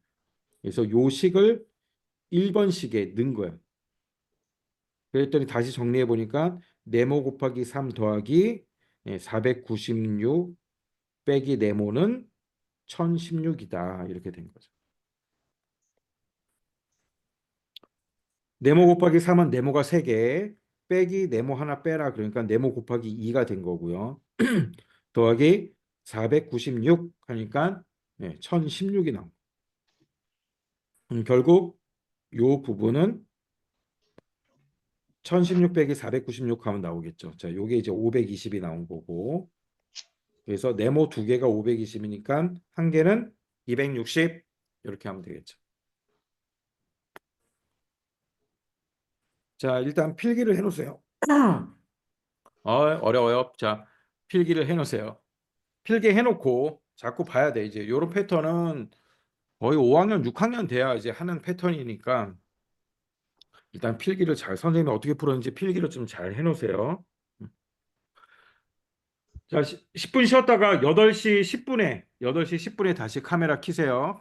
그래서 요 식을 1번식에 넣은 거야. 그랬더니 다시 정리해 보니까 네모 곱하기 3 더하기 496 빼기 네모는 1016이다. 이렇게 된 거죠. 네모 곱하기 3은 네모가 3개 빼기 네모 하나 빼라. 그러니까 네모 곱하기 2가 된 거고요. 더하기 496 하니까 1016이 나옵니다. 결국 요 부분은 1016 빼기 496 하면 나오겠죠. 자, 요게 이제 520이 나온 거고. 그래서 네모 2개가 520이니까 한 개는 260 이렇게 하면 되겠죠. 자, 일단 필기를 해 놓으세요. 어려워요. 자, 필기를 해 놓으세요. 필기해 놓고 자꾸 봐야 돼. 이제 요런 패턴은 거의 5학년, 6학년 돼야 이제 하는 패턴이니까 일단 필기를 잘 선생님이 어떻게 풀었는지 필기를 좀 잘 해 놓으세요. 자, 10분 쉬었다가 8시 10분에 다시 카메라 켜세요.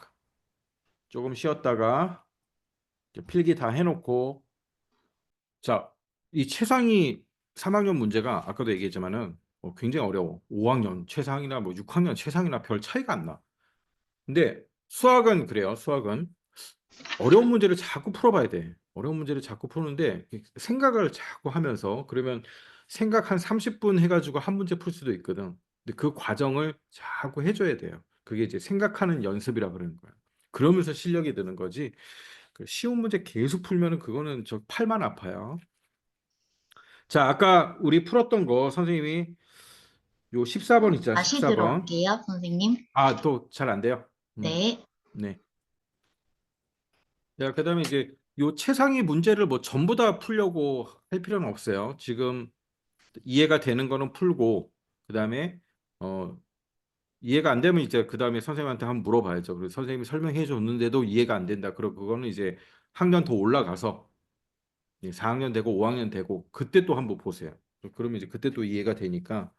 조금 쉬었다가 필기 다 해놓고 자, 이 최상위 3학년 문제가 아까도 얘기했지만은 굉장히 어려워. 5학년 최상이나 뭐 6학년 최상이나 별 차이가 안 나. 근데 수학은 그래요. 수학은 어려운 문제를 자꾸 풀어봐야 돼. 어려운 문제를 자꾸 푸는데 생각을 자꾸 하면서 그러면 생각 한 30분 해가지고 한 문제 풀 수도 있거든. 근데 그 과정을 자꾸 해줘야 돼요. 그게 이제 생각하는 연습이라 그러는 거야. 그러면서 실력이 드는 거지. 그 쉬운 문제 계속 풀면은 그거는 저 팔만 아파요. 자, 아까 우리 풀었던 거 선생님이 요 14번 있잖아, 다시 14번. 들어올게요, 선생님. 아, 또 잘 안 돼요? 네. 네. 자, 그다음에 이제 요 최상위 문제를 뭐 전부 다 풀려고 할 필요는 없어요. 지금 이해가 되는 거는 풀고 그다음에 어 이해가 안 되면 이제 그다음에 선생님한테 한번 물어봐야죠. 그래서 선생님이 설명해 줬는데도 이해가 안 된다. 그럼 그거는 이제 학년 더 올라가서 4학년 되고 5학년 되고 그때 또 한번 보세요. 그러면 이제 그때 또 이해가 되니까.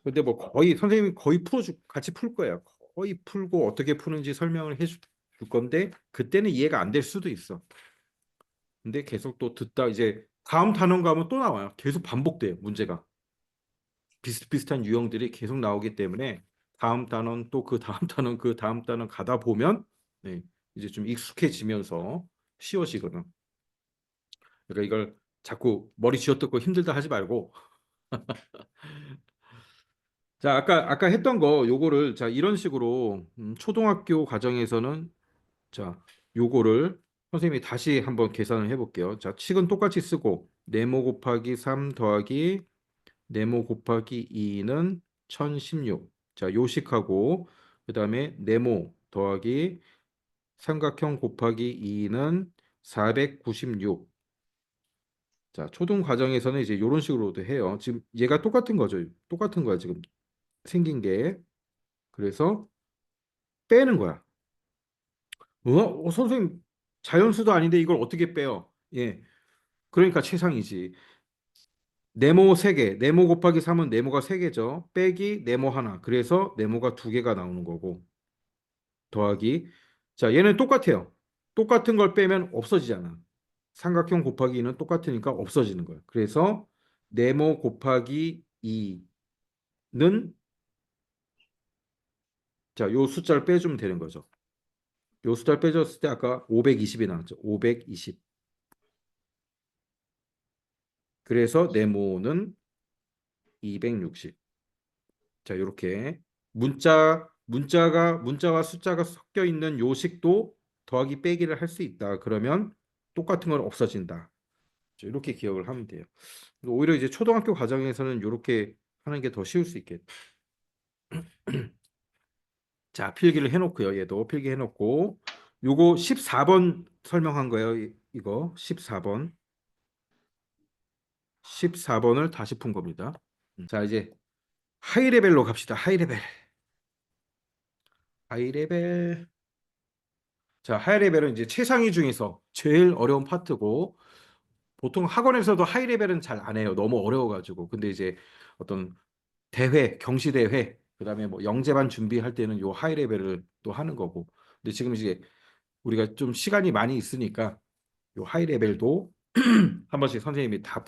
근데 뭐 거의 선생님이 거의 풀어주 같이 풀 거예요. 거의 풀고 어떻게 푸는지 설명을 해줄 건데 그때는 이해가 안 될 수도 있어. 근데 계속 또 듣다 이제 다음 단원 가면 또 나와요. 계속 반복돼요, 문제가. 비슷비슷한 유형들이 계속 나오기 때문에 다음 단원 또 그 다음 단원 그 다음 단원 가다 보면 네, 이제 좀 익숙해지면서 쉬워지거든. 그러니까 이걸 자꾸 머리 쥐어뜯고 힘들다 하지 말고 자, 아까 했던 거 요거를 자, 이런 식으로 초등학교 과정에서는 자, 요거를 선생님이 다시 한번 계산을 해 볼게요. 자, 칙은 똑같이 쓰고 네모 곱하기 3 더하기 네모 곱하기 2는 1016. 자, 요식하고 그다음에 네모 더하기 삼각형 곱하기 2는 496. 자, 초등 과정에서는 이제 이런 식으로도 해요. 지금 얘가 똑같은 거죠. 똑같은 거야, 지금 생긴 게. 그래서 빼는 거야. 선생님 자연수도 아닌데 이걸 어떻게 빼요? 예. 그러니까 최상이지. 네모 3개, 네모 곱하기 3은 네모가 3개죠. 빼기 네모 하나. 그래서 네모가 2개가 나오는 거고. 더하기. 자, 얘는 똑같아요. 똑같은 걸 빼면 없어지잖아. 삼각형 곱하기 2는 똑같으니까 없어지는 거예요. 그래서 네모 곱하기 2는 자, 요 숫자를 빼주면 되는 거죠. 요 숫자를 빼줬을 때 아까 520이 나왔죠. 520. 그래서 네모는 260. 자, 이렇게 문자와 숫자가 섞여 있는 요식도 더하기 빼기를 할 수 있다. 그러면 똑같은 건 없어진다. 이렇게 기억을 하면 돼요. 오히려 이제 초등학교 과정에서는 이렇게 하는 게 더 쉬울 수 있겠다. 자, 필기를 해놓고요. 얘도 필기해놓고 요거 14번 설명한 거예요. 이거 14번. 14번을 다시 푼 겁니다. 자, 이제 하이레벨로 갑시다. 하이레벨. 하이레벨. 자, 하이레벨은 이제 최상위 중에서 제일 어려운 파트고 보통 학원에서도 하이레벨은 잘 안 해요. 너무 어려워가지고. 근데 이제 어떤 대회, 경시대회, 그다음에 뭐 영재반 준비할 때는 요 하이레벨을 또 하는 거고. 근데 지금 이제 우리가 좀 시간이 많이 있으니까 요 하이레벨도 한 번씩 선생님이 다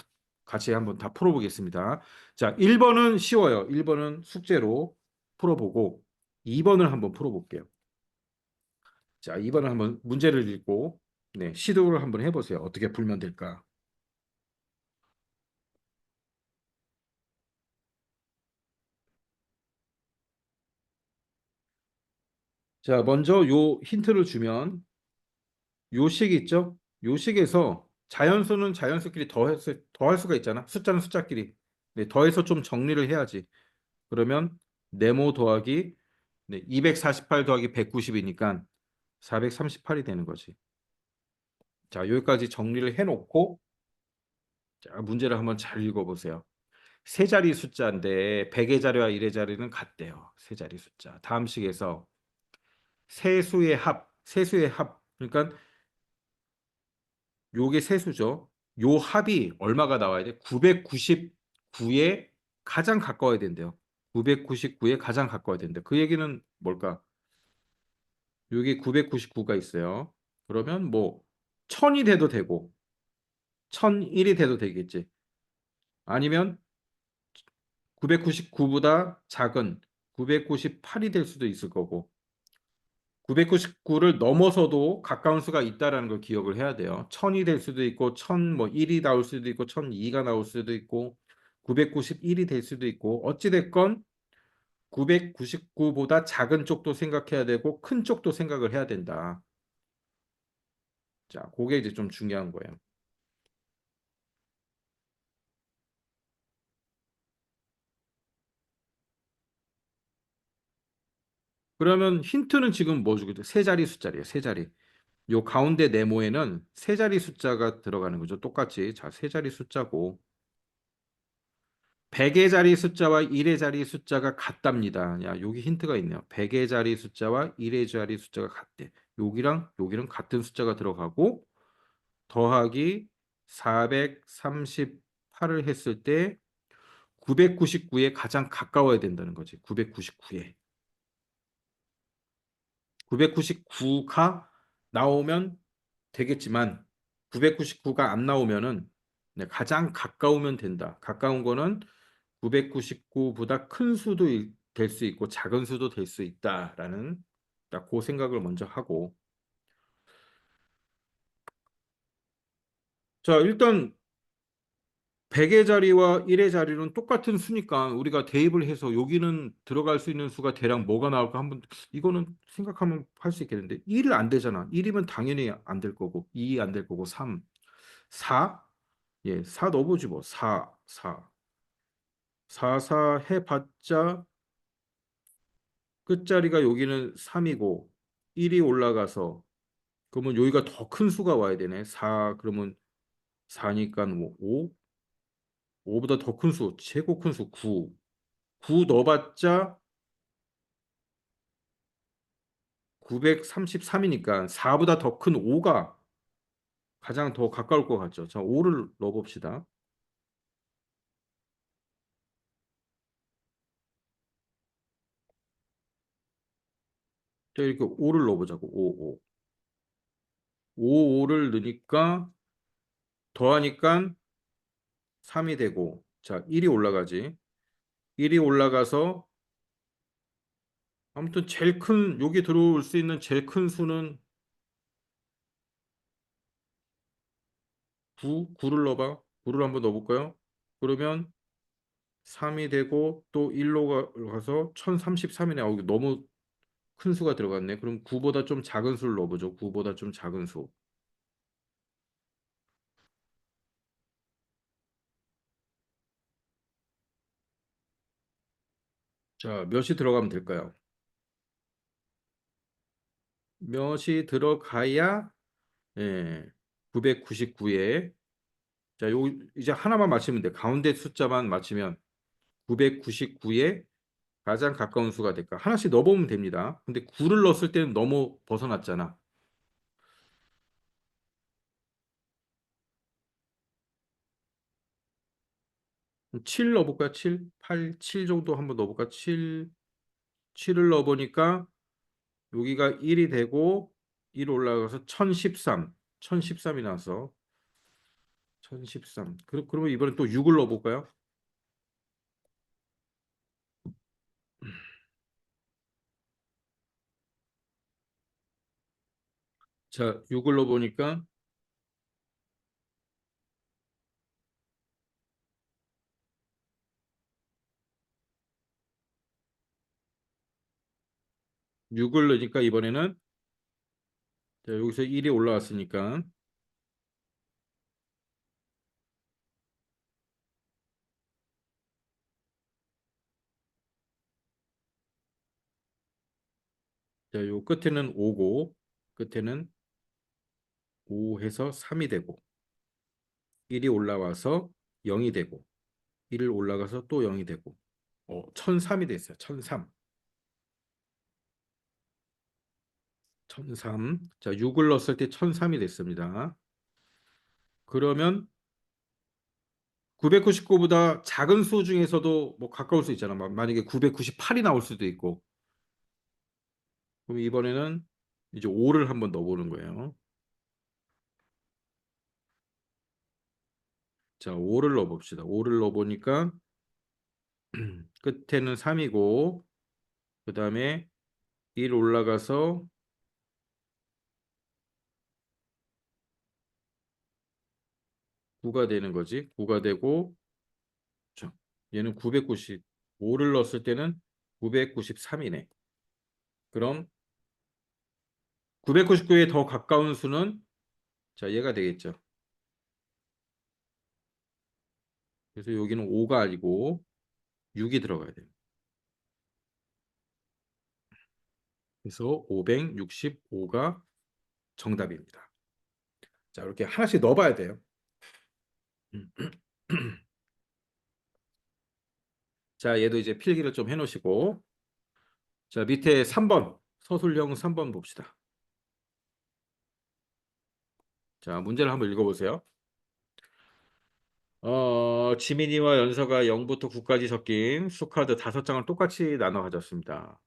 같이 한번 다 풀어보겠습니다. 자, 1번은 쉬워요. 1번은 숙제로 풀어보고 2번을 한번 풀어볼게요. 자, 2번을 한번 문제를 읽고 네, 시도를 한번 해보세요. 어떻게 풀면 될까? 자, 먼저 요 힌트를 주면 요식 있죠? 요식에서 자연수는 자연수끼리 더할 수가 있잖아. 숫자는 숫자끼리. 네, 더해서 좀 정리를 해야지. 그러면 네모 더하기 네, 248 더하기 190이니까 438이 되는 거지. 자, 여기까지 정리를 해놓고 자, 문제를 한번 잘 읽어보세요. 세 자리 숫자인데 100의 자리와 1의 자리는 같대요. 세 자리 숫자. 다음 식에서 세수의 합. 그러니까 요게 세수죠. 요 합이 얼마가 나와야 돼? 999에 가장 가까워야 된대요. 999에 가장 가까워야 된대. 그 얘기는 뭘까? 여기 999가 있어요. 그러면 뭐 1000이 돼도 되고 1001이 돼도 되겠지. 아니면 999보다 작은 998이 될 수도 있을 거고 999를 넘어서도 가까운 수가 있다라는 걸 기억을 해야 돼요. 1000이 될 수도 있고 1001이 나올 수도 있고 1002가 나올 수도 있고 991이 될 수도 있고 어찌 됐건 999보다 작은 쪽도 생각해야 되고 큰 쪽도 생각을 해야 된다. 자, 그게 이제 좀 중요한 거예요. 그러면 힌트는 지금 뭐 주게 돼? 세 자리 숫자래요. 세 자리. 요 가운데 네모에는 세 자리 숫자가 들어가는 거죠. 똑같이. 자, 세 자리 숫자고 100의 자리 숫자와 1의 자리 숫자가 같답니다. 야, 여기 힌트가 있네요. 100의 자리 숫자와 1의 자리 숫자가 같대. 여기랑 여기랑 같은 숫자가 들어가고 더하기 438을 했을 때 999에 가장 가까워야 된다는 거지. 999에. 999가 나오면 되겠지만 999가 안 나오면은 가장 가까우면 된다. 가까운 거는 999보다 큰 수도 될 수 있고 작은 수도 될 수 있다라는 딱 그 생각을 먼저 하고 자 일단 100의 자리와 1의 자리는 똑같은 수니까 우리가 대입을 해서 여기는 들어갈 수 있는 수가 대략 뭐가 나올까 한번 이거는 생각하면 할 수 있겠는데 1은 안 되잖아. 1이면 당연히 안 될 거고 2 안 될 거고 3, 4 예, 4 넣어보지 뭐 4, 4 4, 4 해봤자 끝자리가 여기는 3이고 1이 올라가서 그러면 여기가 더 큰 수가 와야 되네. 4 그러면 4니까 뭐 5, 5보다 더 큰 수, 최고 큰 수 9. 9 넣어봤자 933이니까 4보다 더 큰 5가 가장 더 가까울 것 같죠. 자, 5를 넣어봅시다. 자, 이렇게 5를 넣어보자고. 5, 5. 5, 5를 넣으니까 더하니까 3이 되고 자, 1이 올라가지. 1이 올라가서 아무튼 제일 큰 여기 들어올 수 있는 제일 큰 수는 9, 9를 넣어봐. 9를 한번 넣어볼까요? 그러면 3이 되고 또 1로 가서 1033이네. 너무 큰 수가 들어갔네. 그럼 9보다 좀 작은 수를 넣어보죠. 9보다 좀 작은 수. 자, 몇이 들어가면 될까요? 몇이 들어가야 예, 999에 자, 요 이제 하나만 맞히면 돼. 가운데 숫자만 맞히면 999에 가장 가까운 수가 될까? 하나씩 넣어보면 됩니다. 근데 9를 넣었을 때는 너무 벗어났잖아. 7 넣어볼까요? 7, 8, 7 정도 한번 넣어볼까? 7, 7을 넣어보니까 여기가 1이 되고 1 올라가서 1013, 1013이 나서 1013. 그러면 이번엔 또 6을 넣어볼까요? 자, 6을 넣어보니까 6을 넣으니까 이번에는 자, 여기서 1이 올라왔으니까 자, 요 끝에는 5고 끝에는 5 해서 3이 되고 1이 올라와서 0이 되고 1을 올라가서 또 0이 되고 1003이 됐어요. 1003. 1003. 자, 6을 넣었을 때 1003이 됐습니다. 그러면 999보다 작은 수 중에서도 뭐 가까울 수 있잖아. 만약에 998이 나올 수도 있고. 그럼 이번에는 이제 5를 한번 넣어보는 거예요. 자, 5를 넣어봅시다. 5를 넣어보니까 끝에는 3이고 그 다음에 1 올라가서 9가 되는 거지. 9가 되고 자, 얘는 990. 5를 넣었을 때는 993이네. 그럼 999에 더 가까운 수는 자, 얘가 되겠죠. 그래서 여기는 5가 아니고 6이 들어가야 돼요. 그래서 565가 정답입니다. 자, 이렇게 하나씩 넣어봐야 돼요. 자, 얘도 이제 필기를 좀 해놓으시고. 자, 밑에 3번. 서술형 3번 봅시다. 자, 문제를 한번 읽어보세요. 지민이와 연서가 0부터 9까지 섞인 수카드 5장을 똑같이 나눠 가졌습니다.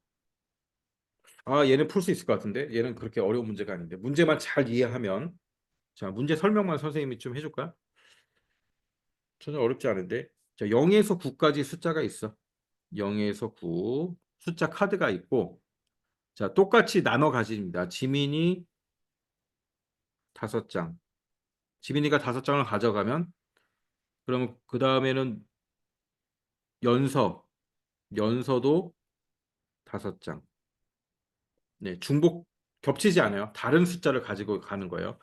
아, 얘는 풀 수 있을 것 같은데? 얘는 그렇게 어려운 문제가 아닌데. 문제만 잘 이해하면. 자, 문제 설명만 선생님이 좀 해줄까? 전혀 어렵지 않은데. 자, 0에서 9까지 숫자가 있어. 0에서 9. 숫자 카드가 있고. 자, 똑같이 나눠 가집니다. 지민이 5장. 지민이가 5장을 가져가면, 그러면 그 다음에는 연서. 연서도 5장. 네, 중복 겹치지 않아요. 다른 숫자를 가지고 가는 거예요.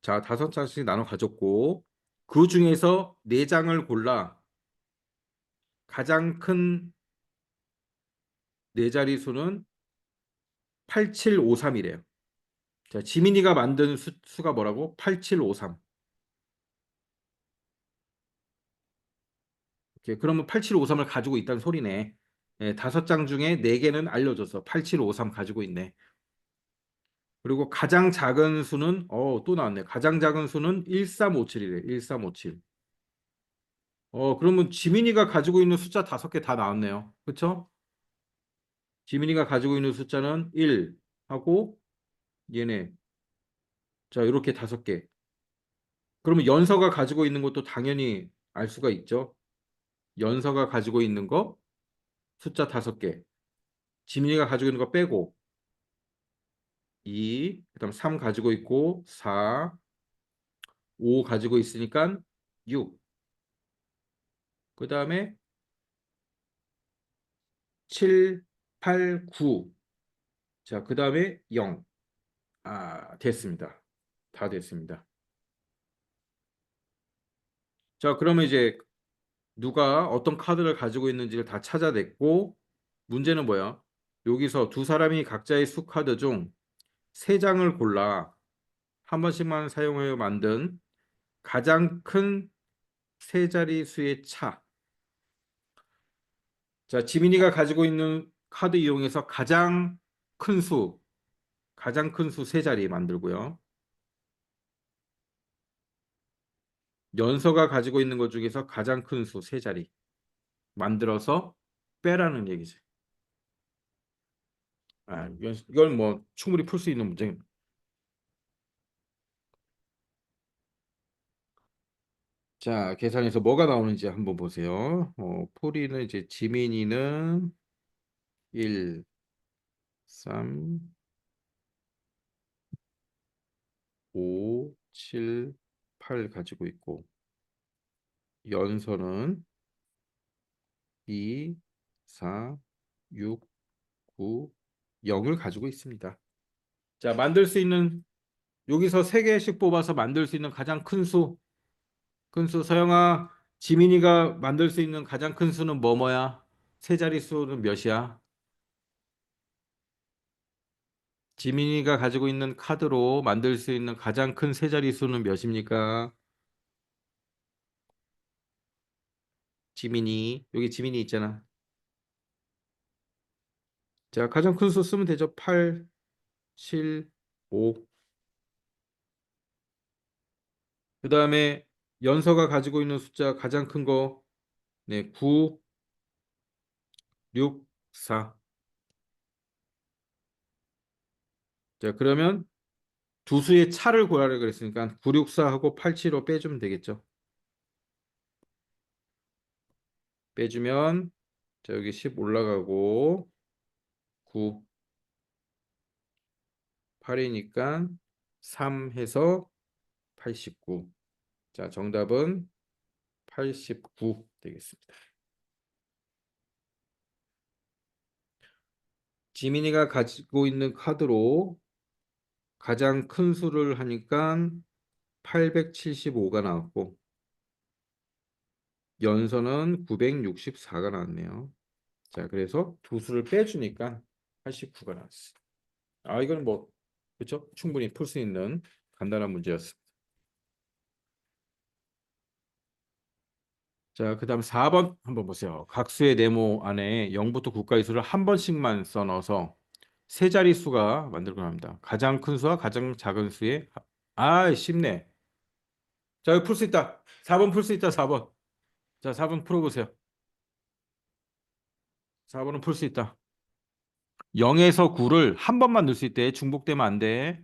자, 5장씩 나눠 가졌고, 그 중에서 4장을 골라 가장 큰 네 자리 수는 8753이래요. 자, 지민이가 만든 수가 뭐라고? 8753. 오케이, 그러면 8753을 가지고 있다는 소리네. 예, 5장 중에 4개는 알려줘서 8753 가지고 있네. 그리고 가장 작은 수는 또 나왔네. 가장 작은 수는 1357이래. 1357. 그러면 지민이가 가지고 있는 숫자 5개 다 나왔네요. 그쵸? 지민이가 가지고 있는 숫자는 1 하고 얘네. 자, 이렇게 5개. 그러면 연서가 가지고 있는 것도 당연히 알 수가 있죠. 연서가 가지고 있는 거 숫자 5개. 지민이가 가지고 있는 거 빼고 2, 그다음 3 가지고 있고 4, 5 가지고 있으니까 6. 그다음에 7, 8, 9. 자, 그다음에 0. 아, 됐습니다. 다 됐습니다. 자, 그러면 이제 누가 어떤 카드를 가지고 있는지를 다 찾아냈고, 문제는 뭐야? 여기서 두 사람이 각자의 수 카드 중 세 장을 골라 한 번씩만 사용하여 만든 가장 큰 세 자리 수의 차. 자, 지민이가 가지고 있는 카드 이용해서 가장 큰 수 세 자리 만들고요. 연서가 가지고 있는 것 중에서 가장 큰 수 세 자리 만들어서 빼라는 얘기지. 아, 이건 뭐 충분히 풀 수 있는 문제입니다. 자, 계산해서 뭐가 나오는지 한번 보세요. 풀이는 이제 지민이는 1, 3, 5, 7, 8 가지고 있고, 연서는 2, 4, 6, 9, 0을 가지고 있습니다. 자, 만들 수 있는, 여기서 3개씩 뽑아서 만들 수 있는 가장 큰 수, 서영아, 지민이가 만들 수 있는 가장 큰 수는 뭐뭐야? 세 자릿수는 몇이야? 지민이가 가지고 있는 카드로 만들 수 있는 가장 큰 세 자릿수는 몇입니까? 지민이, 여기 지민이 있잖아. 자, 가장 큰 수 쓰면 되죠. 8, 7, 5. 그 다음에 연서가 가지고 있는 숫자 가장 큰 거, 네, 9, 6, 4. 자, 그러면 두 수의 차를 구하라 그랬으니까 9, 6, 4하고 8, 7로 빼주면 되겠죠. 빼주면, 자, 여기 10 올라가고, 9, 8이니까 3 해서 89. 자, 정답은 89 되겠습니다. 지민이가 가지고 있는 카드로 가장 큰 수를 하니까 875가 나왔고 연선은 964가 나왔네요. 자, 그래서 두 수를 빼주니까 89가 나왔어요. 아, 이건 뭐 그렇죠? 충분히 풀 수 있는 간단한 문제였습니다. 자, 그다음 4번 한번 보세요. 각수의 네모 안에 0부터 9까지 수를 한 번씩만 써넣어서 세 자릿수가 만들고 합니다. 가장 큰 수와 가장 작은 수의 쉽네. 자, 이거 풀 수 있다. 4번 풀 수 있다. 4번. 자, 4번 풀어보세요. 4번은 풀 수 있다. 0에서 9를 한 번만 넣을 수 있대. 중복되면 안 돼.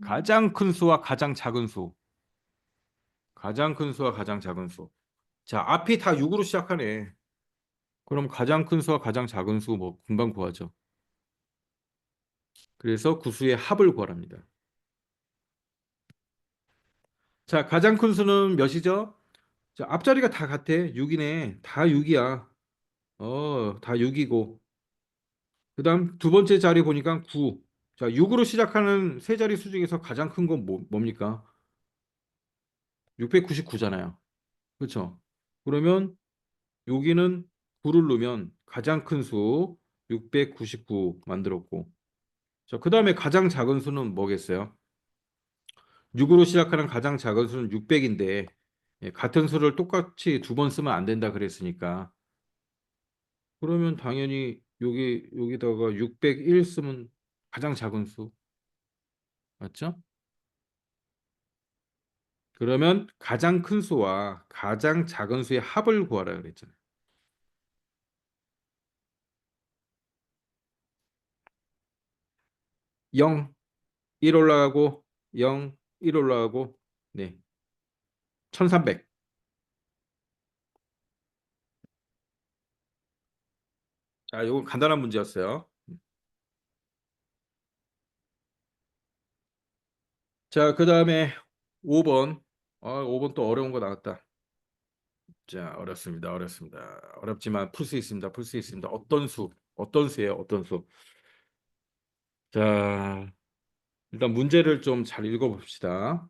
가장 큰 수와 가장 작은 수. 가장 큰 수와 가장 작은 수. 자, 앞이 다 6으로 시작하네. 그럼 가장 큰 수와 가장 작은 수 뭐 금방 구하죠. 그래서 구수의 합을 구하랍니다. 자, 가장 큰 수는 몇이죠? 자, 앞자리가 다 같아. 6이네. 다 6이야. 다 6이고. 그다음 두 번째 자리 보니까 9. 자, 6으로 시작하는 세 자리 수 중에서 가장 큰 건 뭡니까? 699잖아요. 그렇죠? 그러면 여기는 9를 넣으면 가장 큰 수 699 만들었고. 자, 그다음에 가장 작은 수는 뭐겠어요? 6으로 시작하는 가장 작은 수는 600인데 같은 수를 똑같이 두 번 쓰면 안 된다 그랬으니까 그러면 당연히 여기다가 601 쓰면 가장 작은 수 맞죠? 그러면 가장 큰 수와 가장 작은 수의 합을 구하라 그랬잖아요. 0, 1 올라가고 0, 1 올라가고 네, 1300. 자, 이건 간단한 문제였어요. 자, 그다음에 5번. 5번 또 어려운 거 나왔다. 자, 어렵습니다. 어렵습니다. 어렵지만 풀 수 있습니다. 풀 수 있습니다. 어떤 수? 어떤 수예요? 어떤 수? 자, 일단 문제를 좀 잘 읽어봅시다.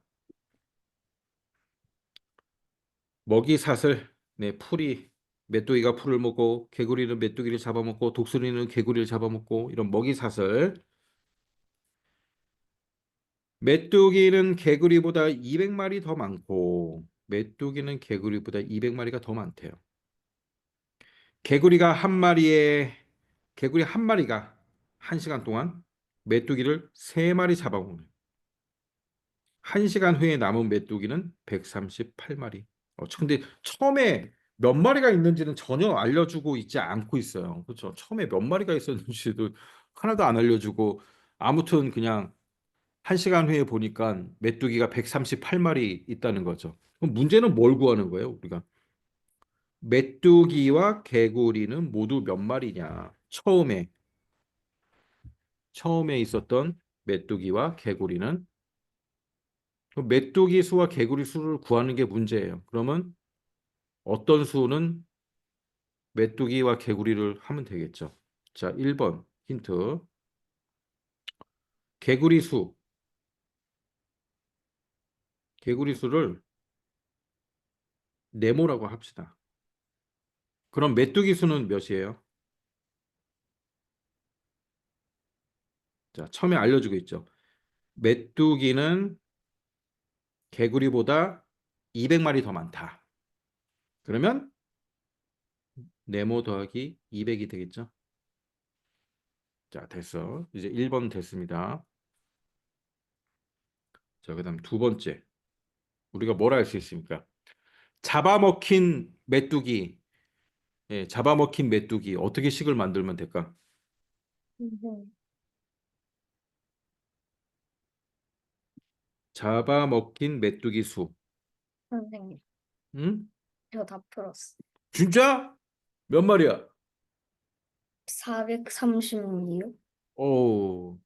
먹이사슬, 네, 풀이 메뚜기가 풀을 먹고 개구리는 메뚜기를 잡아먹고 독수리는 개구리를 잡아먹고 이런 먹이사슬. 메뚜기는 개구리보다 200마리 더 많고 메뚜기는 개구리보다 200마리가 더 많대요. 개구리가 한 마리에 개구리 한 마리가 1시간 동안 메뚜기를 3마리 잡아먹는. 1시간 후에 남은 메뚜기는 138마리. 근데 처음에 몇 마리가 있는지는 전혀 알려주고 있지 않고 있어요. 그렇죠? 처음에 몇 마리가 있었는지도 하나도 안 알려주고 아무튼 그냥 1시간 후에 보니까 메뚜기가 138마리 있다는 거죠. 그럼 문제는 뭘 구하는 거예요, 우리가? 메뚜기와 개구리는 모두 몇 마리냐? 처음에 있었던 메뚜기와 개구리는 그럼 메뚜기 수와 개구리 수를 구하는 게 문제예요. 그러면 어떤 수는 메뚜기와 개구리를 하면 되겠죠. 자, 1번 힌트. 개구리 수. 개구리 수를 네모라고 합시다. 그럼 메뚜기 수는 몇이에요? 자, 처음에 알려주고 있죠. 메뚜기는 개구리보다 200마리 더 많다. 그러면 네모 더하기 200이 되겠죠. 자, 됐어. 이제 1번 됐습니다. 자, 그다음 두 번째. 우리가 뭘 알 수 있습니까? 잡아먹힌 메뚜기. 잡아먹힌 메뚜기 어떻게 식을 만들면 될까? 잡아먹힌 메뚜기 수. 선생님, 응? 저 다 풀었어. 진짜? 몇 마리야? 436이요? 오,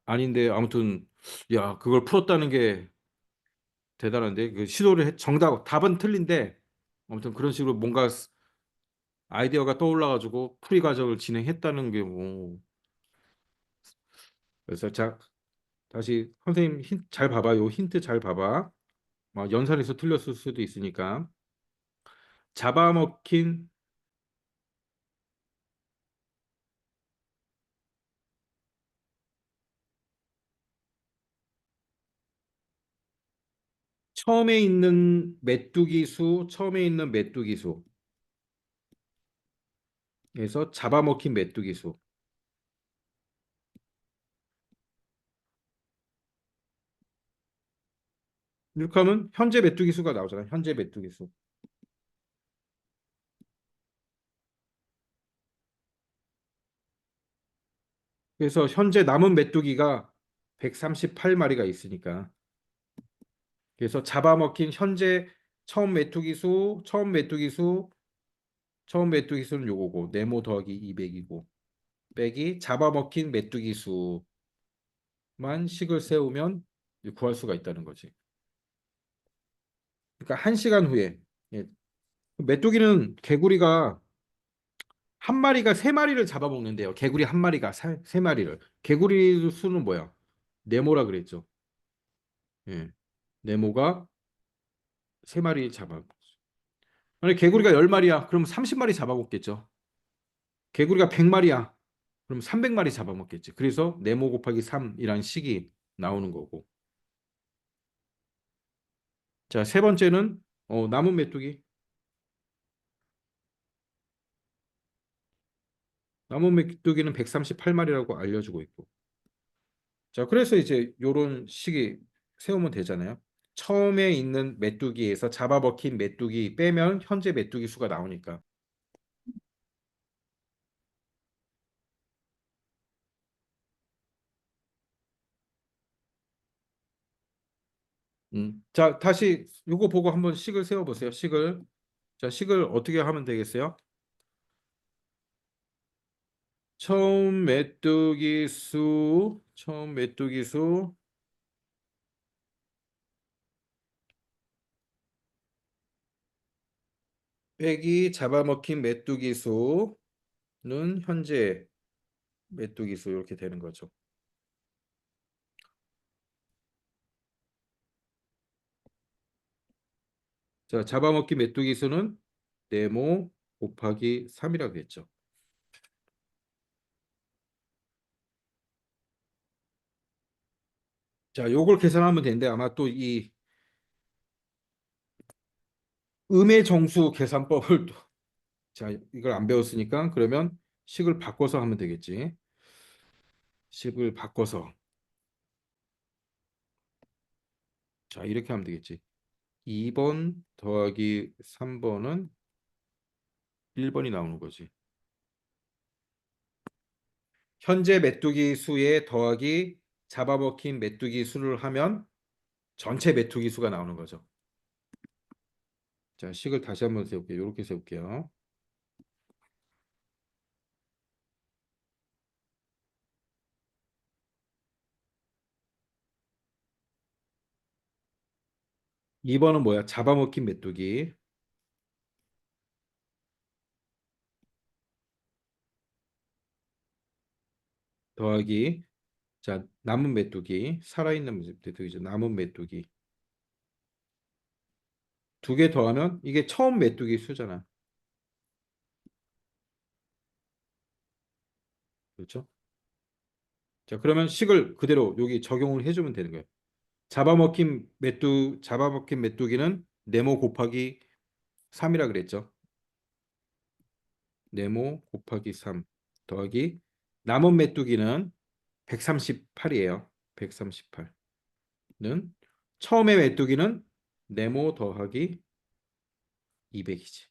아닌데 아무튼 야 그걸 풀었다는 게 대단한데 그 시도를 정답 답은 틀린데 아무튼 그런 식으로 뭔가 아이디어가 떠올라가지고 풀이 과정을 진행했다는 게 뭐. 그래서 자, 다시 선생님 잘 봐봐요. 힌트 잘 봐봐. 연산에서 틀렸을 수도 있으니까. 잡아먹힌 처음에 있는 메뚜기 수, 처음에 있는 메뚜기 수에서 잡아먹힌 메뚜기 수. 이렇게 하면 현재 메뚜기 수가 나오잖아요. 현재 메뚜기 수. 그래서 현재 남은 메뚜기가 138마리가 있으니까. 그래서 잡아먹힌 현재 처음 메뚜기 수, 처음 메뚜기 수는 요거고 네모 더하기 200이고 빼기 잡아먹힌 메뚜기 수만 식을 세우면 구할 수가 있다는 거지. 그러니까 1시간 후에 예, 메뚜기는 개구리가 한 마리가 세 마리를 잡아먹는데요. 개구리 한 마리가 세 마리를. 개구리 수는 뭐야? 네모라 그랬죠. 예. 네모가 세 마리 잡아. 만약 개구리가 10마리야. 그럼 30마리 잡아먹겠죠. 개구리가 100마리야. 그럼 300마리 잡아먹겠지. 그래서 네모 곱하기 3이라는 식이 나오는 거고. 자, 세 번째는 남은 메뚜기. 남은 메뚜기는 138마리라고 알려주고 있고. 자, 그래서 이제 요런 식이 세우면 되잖아요. 처음에 있는 메뚜기에서 잡아먹힌 메뚜기 빼면 현재 메뚜기 수가 나오니까. 자, 다시 요거 보고 한번 식을 세워보세요. 식을. 자, 식을 어떻게 하면 되겠어요? 처음 메뚜기 수 빼기 잡아먹힌 메뚜기 수는 현재 메뚜기 수 이렇게 되는 거죠. 자, 잡아먹힌 메뚜기 수는 네모 곱하기 3이라고 했죠. 자, 요걸 계산하면 되는데 아마 또 이 음의 정수 계산법을 또, 자, 이걸 안 배웠으니까 그러면 식을 바꿔서 하면 되겠지. 식을 바꿔서. 자, 이렇게 하면 되겠지. 2번 더하기 3번은 1번이 나오는 거지. 현재 메뚜기 수에 더하기 잡아먹힌 메뚜기 수를 하면 전체 메뚜기 수가 나오는 거죠. 자, 식을 다시 한번 세울게요. 이렇게 세울게요. 2번은 뭐야? 잡아먹힌 메뚜기 더하기 자, 남은 메뚜기, 살아있는 메뚜기죠. 남은 메뚜기. 두 개 더하면 이게 처음 메뚜기 수잖아. 그렇죠? 자, 그러면 식을 그대로 여기 적용을 해주면 되는 거예요. 잡아먹힌 메뚜기는 네모 곱하기 3이라 그랬죠. 네모 곱하기 3 더하기 남은 메뚜기는 138이에요. 138는 처음의 메뚜기는 네모 더하기 200이지.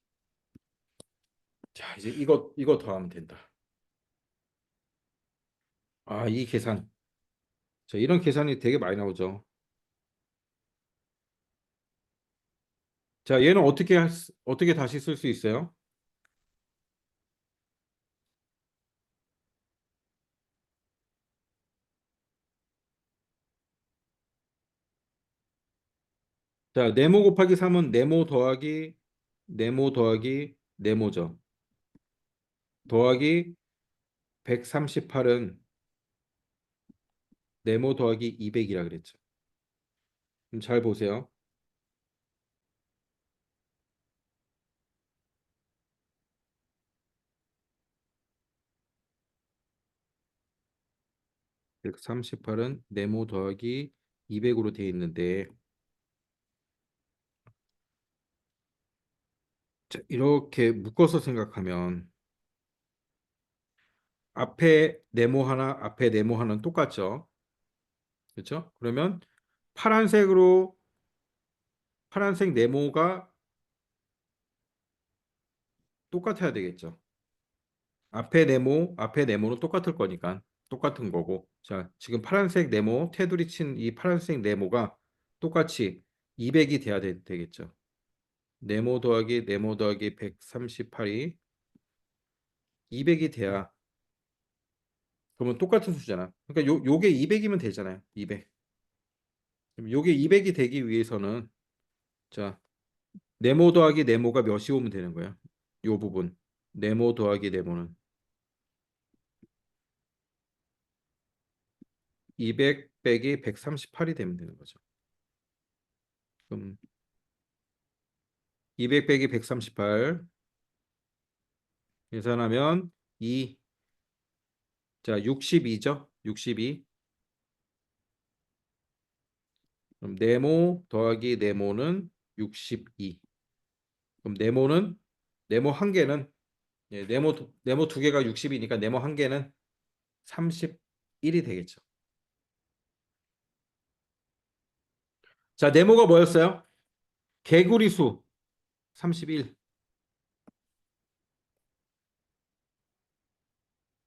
자, 이제 이거 더하면 된다. 아, 이 계산. 자, 이런 계산이 되게 많이 나오죠. 자, 얘는 어떻게 다시 쓸 수 있어요? 자, 네모 곱하기 3은 네모 더하기 네모죠. 더하기 138은 네모 더하기 200이라 그랬죠. 그럼 잘 보세요. 138은 네모 더하기 200으로 되어 있는데 자, 이렇게 묶어서 생각하면 앞에 네모 하나는 똑같죠. 그렇죠? 그러면 파란색으로 파란색 네모가 똑같아야 되겠죠. 앞에 네모는 똑같을 거니까 똑같은 거고. 자, 지금 파란색 네모, 테두리 친 이 파란색 네모가 똑같이 200이 돼야 되겠죠. 네모 더하기 138이 200이 돼야 그러면 똑같은 수잖아. 그러니까 요게 200이면 되잖아요. 200. 그럼 요게 200이 되기 위해서는 자, 네모 더하기 네모가 몇이 오면 되는 거야? 요 부분. 네모 더하기 네모는 200 빼기 138이 되면 되는 거죠. 그럼 200 빼기 138 계산하면 2, 자 62죠. 62. 그럼 네모 더하기 네모는 62. 그럼 네모 한 개는 네모 두 개가 60이니까 네모 한 개는 31이 되겠죠. 자, 네모가 뭐였어요? 개구리 수 31.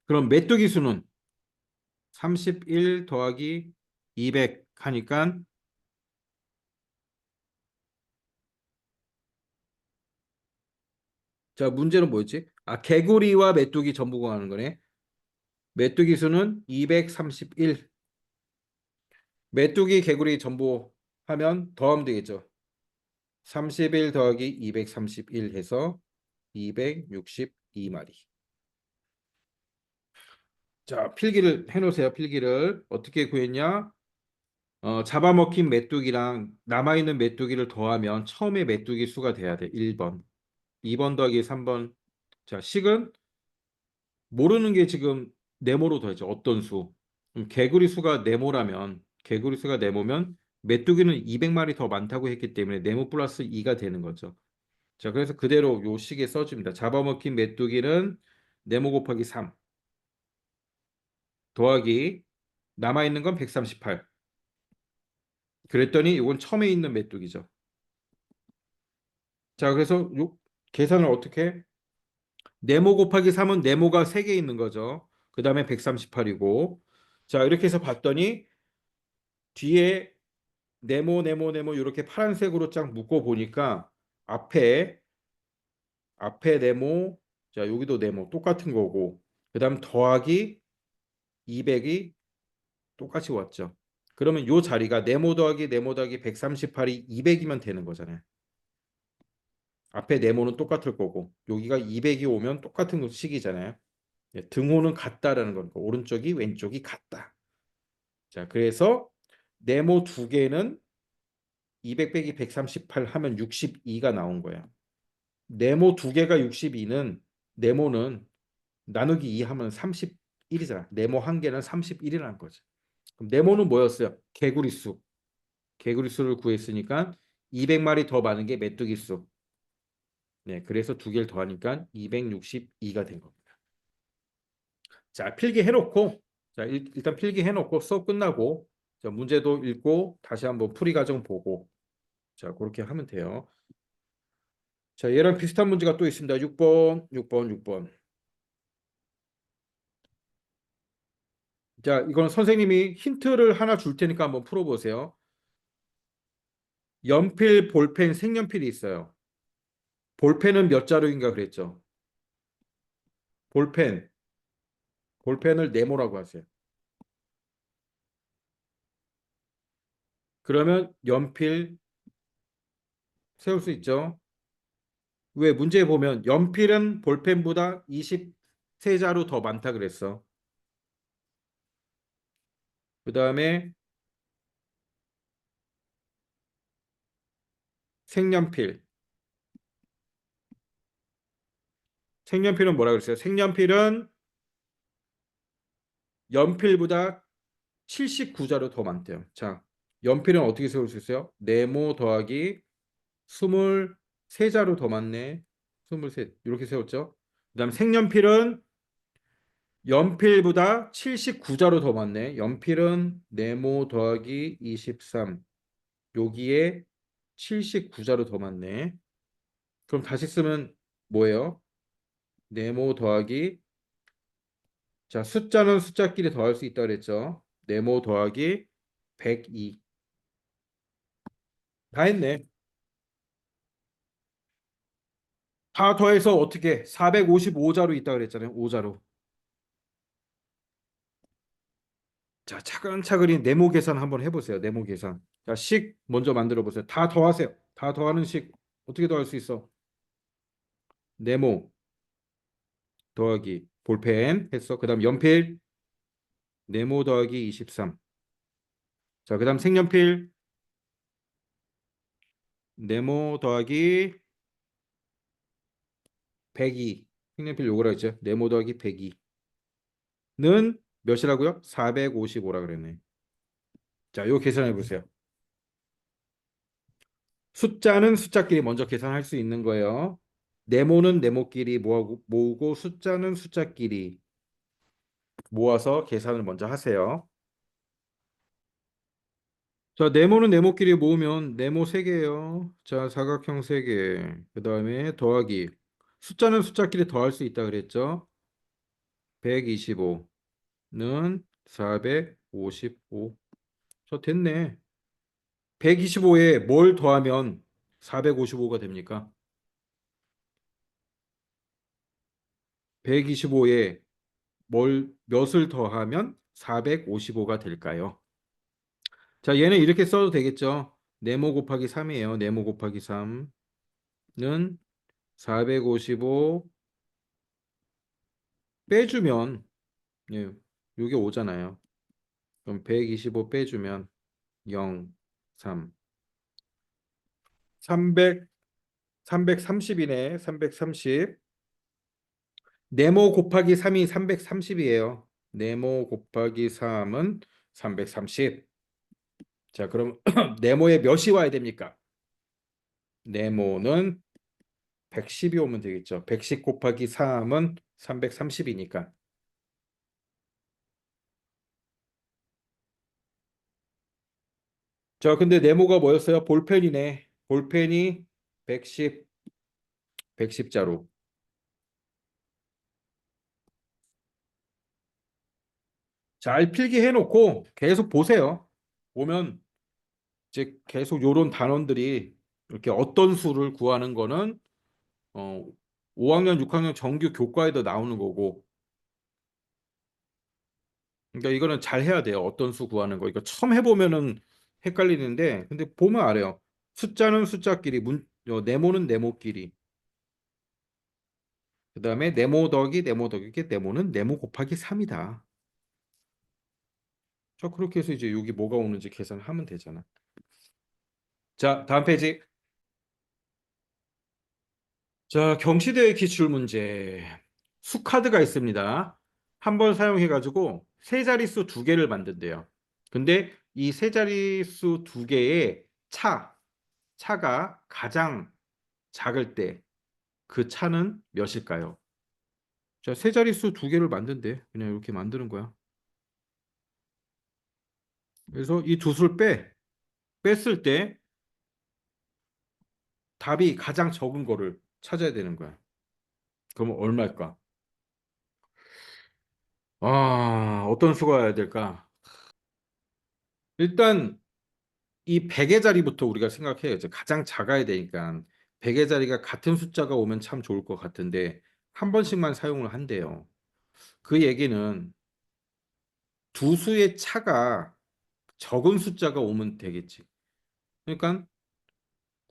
그럼 메뚜기 수는 31 더하기 200 하니까 자, 문제는 뭐였지? 아, 개구리와 메뚜기 전부 구하는 거네. 메뚜기 수는 231. 메뚜기, 개구리 전부 하면 더하면 되겠죠. 31 더하기 231 해서 262마리. 자, 필기를 해놓으세요. 필기를 어떻게 구했냐? 잡아먹힌 메뚜기랑 남아있는 메뚜기를 더하면 처음에 메뚜기 수가 돼야 돼. 1번. 2번 더하기 3번. 자, 식은 모르는 게 지금 네모로 더해져. 어떤 수? 그럼 개구리 수가 네모면 메뚜기는 200마리 더 많다고 했기 때문에 네모 플러스 2가 되는 거죠. 자, 그래서 그대로 요 식에 써줍니다. 잡아먹힌 메뚜기는 네모 곱하기 3 더하기 남아있는 건 138. 그랬더니 이건 처음에 있는 메뚜기죠. 자, 그래서 요 계산을 어떻게 해? 네모 곱하기 3은 네모가 3개 있는 거죠. 그 다음에 138이고. 자, 이렇게 해서 봤더니 뒤에 네모 이렇게 파란색으로 쫙 묶어 보니까 앞에 네모, 자, 여기도 네모 똑같은 거고. 그다음 더하기 200이 똑같이 왔죠. 그러면 요 자리가 네모 더하기 138이 200이면 되는 거잖아요. 앞에 네모는 똑같을 거고 여기가 200이 오면 똑같은 식이잖아요. 예, 등호는 같다라는 거니까 오른쪽이 왼쪽이 같다. 자, 그래서 네모 두 개는 200 빼기 138 하면 62가 나온 거야. 네모 두 개가 62는 네모는 나누기 2 하면 31이잖아. 네모 한 개는 31이라는 거지. 그럼 네모는 뭐였어요? 개구리 수. 개구리 수를 구했으니까 200마리 더 많은 게 메뚜기 수. 네, 그래서 두 개를 더하니까 262가 된 겁니다. 자, 필기해놓고 자, 일단 필기해놓고 수업 끝나고 자, 문제도 읽고 다시 한번 풀이 과정 보고 자, 그렇게 하면 돼요. 자, 얘랑 비슷한 문제가 또 있습니다. 6번. 자, 이건 선생님이 힌트를 하나 줄 테니까 한번 풀어보세요. 연필, 볼펜, 색연필이 있어요. 볼펜은 몇 자루인가 그랬죠? 볼펜, 볼펜을 네모라고 하세요. 그러면 연필 세울 수 있죠? 왜 문제 보면 연필은 볼펜보다 20 세자로 더 많다 그랬어. 그 다음에 색연필. 색연필은 뭐라 그랬어요? 색연필은 연필보다 79자로 더 많대요. 자, 연필은 어떻게 세울 수 있어요? 네모 더하기 23자로 더 많네. 23. 이렇게 세웠죠. 그다음 색연필은 연필보다 79자로 더 많네. 연필은 네모 더하기 23. 여기에 79자로 더 많네. 그럼 다시 쓰면 뭐예요? 네모 더하기, 자, 숫자는 숫자끼리 더할 수 있다 그랬죠. 네모 더하기 102. 다 했네. 다 더해서 어떻게 455자로 있다 그랬잖아요. 5자로. 자, 차근차근히 네모 계산 한번 해보세요. 네모 계산. 자, 식 먼저 만들어 보세요. 다 더하세요. 다 더하는 식 어떻게 더할 수 있어? 네모 더하기 볼펜 했어. 그다음 연필 네모 더하기 23. 자, 그다음 색연필 네모 더하기 102. 색연필 요거라 했죠. 네모 더하기 102는 몇이라고요? 455라 그랬네. 자, 요 계산해 보세요. 숫자는 숫자끼리 먼저 계산할 수 있는 거예요. 네모는 네모끼리 모으고 숫자는 숫자끼리 모아서 계산을 먼저 하세요. 자, 네모는 네모끼리 모으면 네모 3개예요. 자, 사각형 3개. 그다음에 더하기. 숫자는 숫자끼리 더할 수 있다 그랬죠? 125는 455. 저 됐네. 125에 뭘 더하면 455가 됩니까? 125에 몇을 더하면 455가 될까요? 자, 얘는 이렇게 써도 되겠죠? 네모 곱하기 3이에요. 네모 곱하기 3는 455 빼주면, 예, 요게 5잖아요. 그럼 125 빼주면 0, 3. 300, 330이네. 330. 네모 곱하기 3이 330이에요. 네모 곱하기 3은 330. 자, 그럼 네모에 몇이 와야 됩니까? 네모는 110이 오면 되겠죠. 110 곱하기 3은 330이니까. 자, 근데 네모가 뭐였어요? 볼펜이네. 볼펜이 110, 110자로. 잘 필기해 놓고 계속 보세요. 보면 이제 계속 요런 단원들이 이렇게 어떤 수를 구하는 거는 어 5학년, 6학년 정규 교과에도 나오는 거고. 그러니까 이거는 잘 해야 돼요. 어떤 수 구하는 거. 이거 처음 해보면은 헷갈리는데, 근데 보면 알아요. 숫자는 숫자끼리, 네모는 네모끼리. 그다음에 네모 더하기 네모 더하기 네모는 네모 곱하기 3이다. 자, 그렇게 해서 이제 여기 뭐가 오는지 계산하면 되잖아. 자, 다음 페이지. 자, 경시대의 기출 문제. 수카드가 있습니다. 한 번 사용해 가지고 세 자릿수 두 개를 만든대요. 근데 이 세 자릿수 두 개의 차가 가장 작을 때 그 차는 몇일까요? 자, 세 자릿수 두 개를 만든대. 그냥 이렇게 만드는 거야. 그래서 이 두 수를 뺐을 때 답이 가장 적은 거를 찾아야 되는 거야. 그러면 얼마일까? 아, 어떤 수가 해야 될까? 일단 이 100의 자리부터 우리가 생각해야죠. 가장 작아야 되니까 100의 자리가 같은 숫자가 오면 참 좋을 것 같은데 한 번씩만 사용을 한대요. 그 얘기는 두 수의 차가 적은 숫자가 오면 되겠지. 그러니까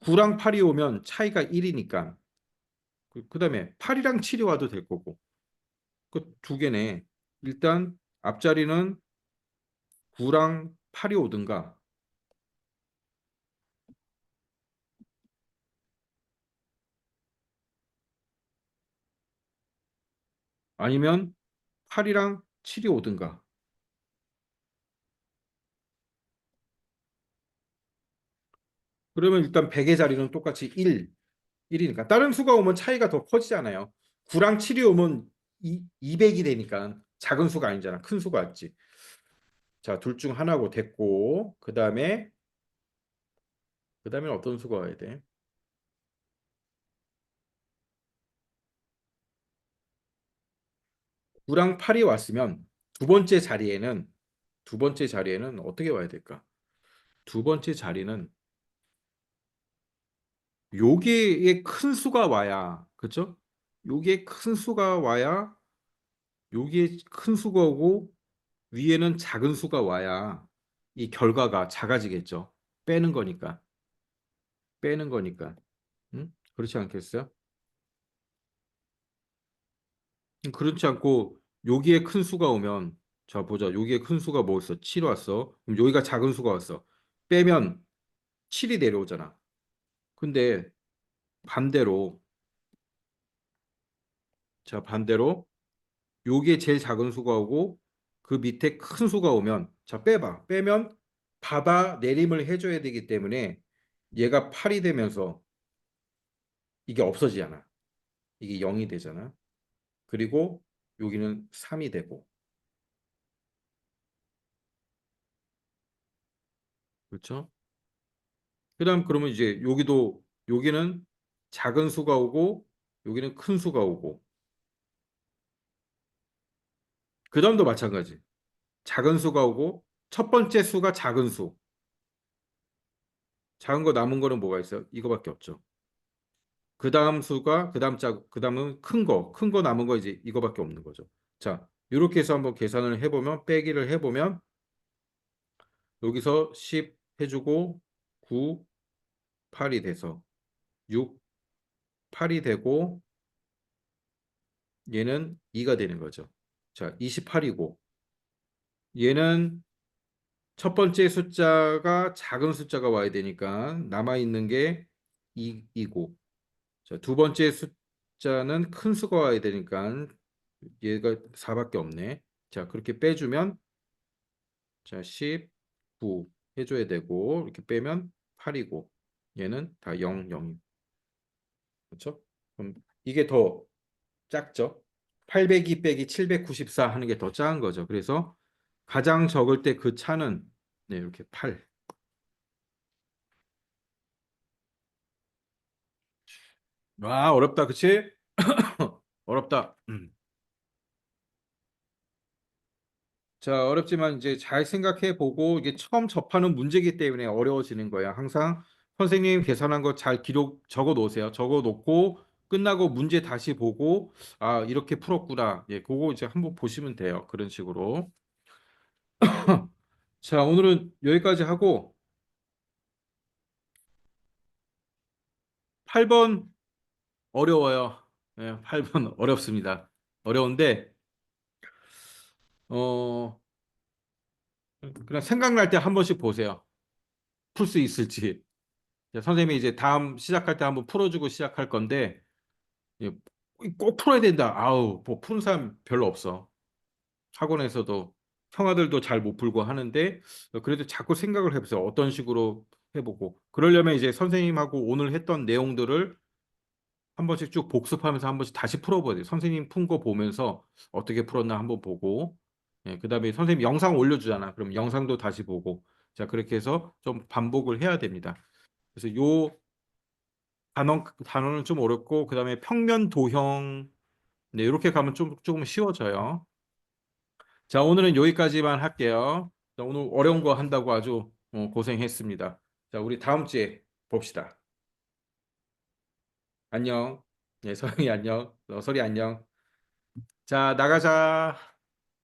9랑 8이 오면 차이가 1이니까 그다음에 8이랑 7이 와도 될 거고 그 두 개네. 일단 앞자리는 9랑 8이 오든가 아니면 8이랑 7이 오든가. 그러면 일단 100의 자리는 똑같이 1이니까 다른 수가 오면 차이가 더 커지잖아요. 9랑 7이 오면 200이 되니까 작은 수가 아니잖아. 큰 수가 왔지. 자, 둘 중 하나고 됐고 그다음에 어떤 수가 와야 돼? 9랑 8이 왔으면 두 번째 자리에는 어떻게 와야 될까? 두 번째 자리는 요게 큰 수가 와야, 그죠? 요게 큰 수가 와야 요게 큰 수가 오고 위에는 작은 수가 와야 이 결과가 작아지겠죠. 빼는 거니까. 빼는 거니까. 응? 그렇지 않겠어요? 그렇지 않고 여기에 큰 수가 오면 자 보자. 여기에 큰 수가 뭐 있어? 7 왔어. 그럼 여기가 작은 수가 왔어. 빼면 7이 내려오잖아. 근데 반대로 자 반대로 요게 제일 작은 수가 오고 그 밑에 큰 수가 오면 자 빼봐. 빼면 받아 내림을 해줘야 되기 때문에 얘가 8이 되면서 이게 없어지잖아. 이게 0이 되잖아. 그리고 여기는 3이 되고 그렇죠? 그다음 그러면 이제 여기는 작은 수가 오고 여기는 큰 수가 오고 그다음도 마찬가지. 작은 수가 오고 첫 번째 수가 작은 수. 작은 거 남은 거는 뭐가 있어요? 이거밖에 없죠. 그다음 수가 그다음은 큰 거. 큰 거 남은 거 이제 이거밖에 없는 거죠. 자, 이렇게 해서 한번 계산을 해보면 빼기를 해보면 여기서 10 해주고 9, 8이 돼서 6, 8이 되고 얘는 2가 되는 거죠. 자, 28이고 얘는 첫 번째 숫자가 작은 숫자가 와야 되니까 남아 있는 게 2이고 자, 두 번째 숫자는 큰 수가 와야 되니까 얘가 4밖에 없네. 자, 그렇게 빼주면 자, 19 해줘야 되고 이렇게 빼면 8이고 얘는 다 0, 0. 그렇죠? 그럼 이게 더 작죠? 802 빼기 794 하는 게 더 작은 거죠. 그래서 가장 적을 때 그 차는 네, 이렇게 8. 와, 어렵다. 그치? 어렵다. 자, 어렵지만 이제 잘 생각해 보고 이게 처음 접하는 문제이기 때문에 어려워지는 거야. 항상 선생님 계산한 거 잘 기록 적어 놓으세요. 적어 놓고 끝나고 문제 다시 보고 아, 이렇게 풀었구나. 예, 그거 이제 한번 보시면 돼요. 그런 식으로. 자, 오늘은 여기까지 하고 8번 어려워요. 예, 8번 어렵습니다. 어려운데 어 그냥 생각날 때 한 번씩 보세요. 풀 수 있을지. 자, 선생님이 이제 다음 시작할 때 한번 풀어주고 시작할 건데 예, 꼭 풀어야 된다. 아우, 뭐 푸는 사람 별로 없어. 학원에서도 형아들도 잘 못 풀고 하는데 그래도 자꾸 생각을 해보세요. 어떤 식으로 해보고 그러려면 이제 선생님하고 오늘 했던 내용들을 한 번씩 쭉 복습하면서 한 번씩 다시 풀어봐야 돼요. 선생님 푼 거 보면서 어떻게 풀었나 한번 보고 예, 그다음에 선생님 영상 올려주잖아. 그럼 영상도 다시 보고 자 그렇게 해서 좀 반복을 해야 됩니다. 그래서 요 단어는 좀 어렵고 그다음에 평면 도형 네, 이렇게 가면 좀 조금 쉬워져요. 자, 오늘은 여기까지만 할게요. 자, 오늘 어려운 거 한다고 아주 고생했습니다. 자, 우리 다음 주에 봅시다. 안녕. 네, 서영이 안녕. 서리 안녕. 자, 나가자.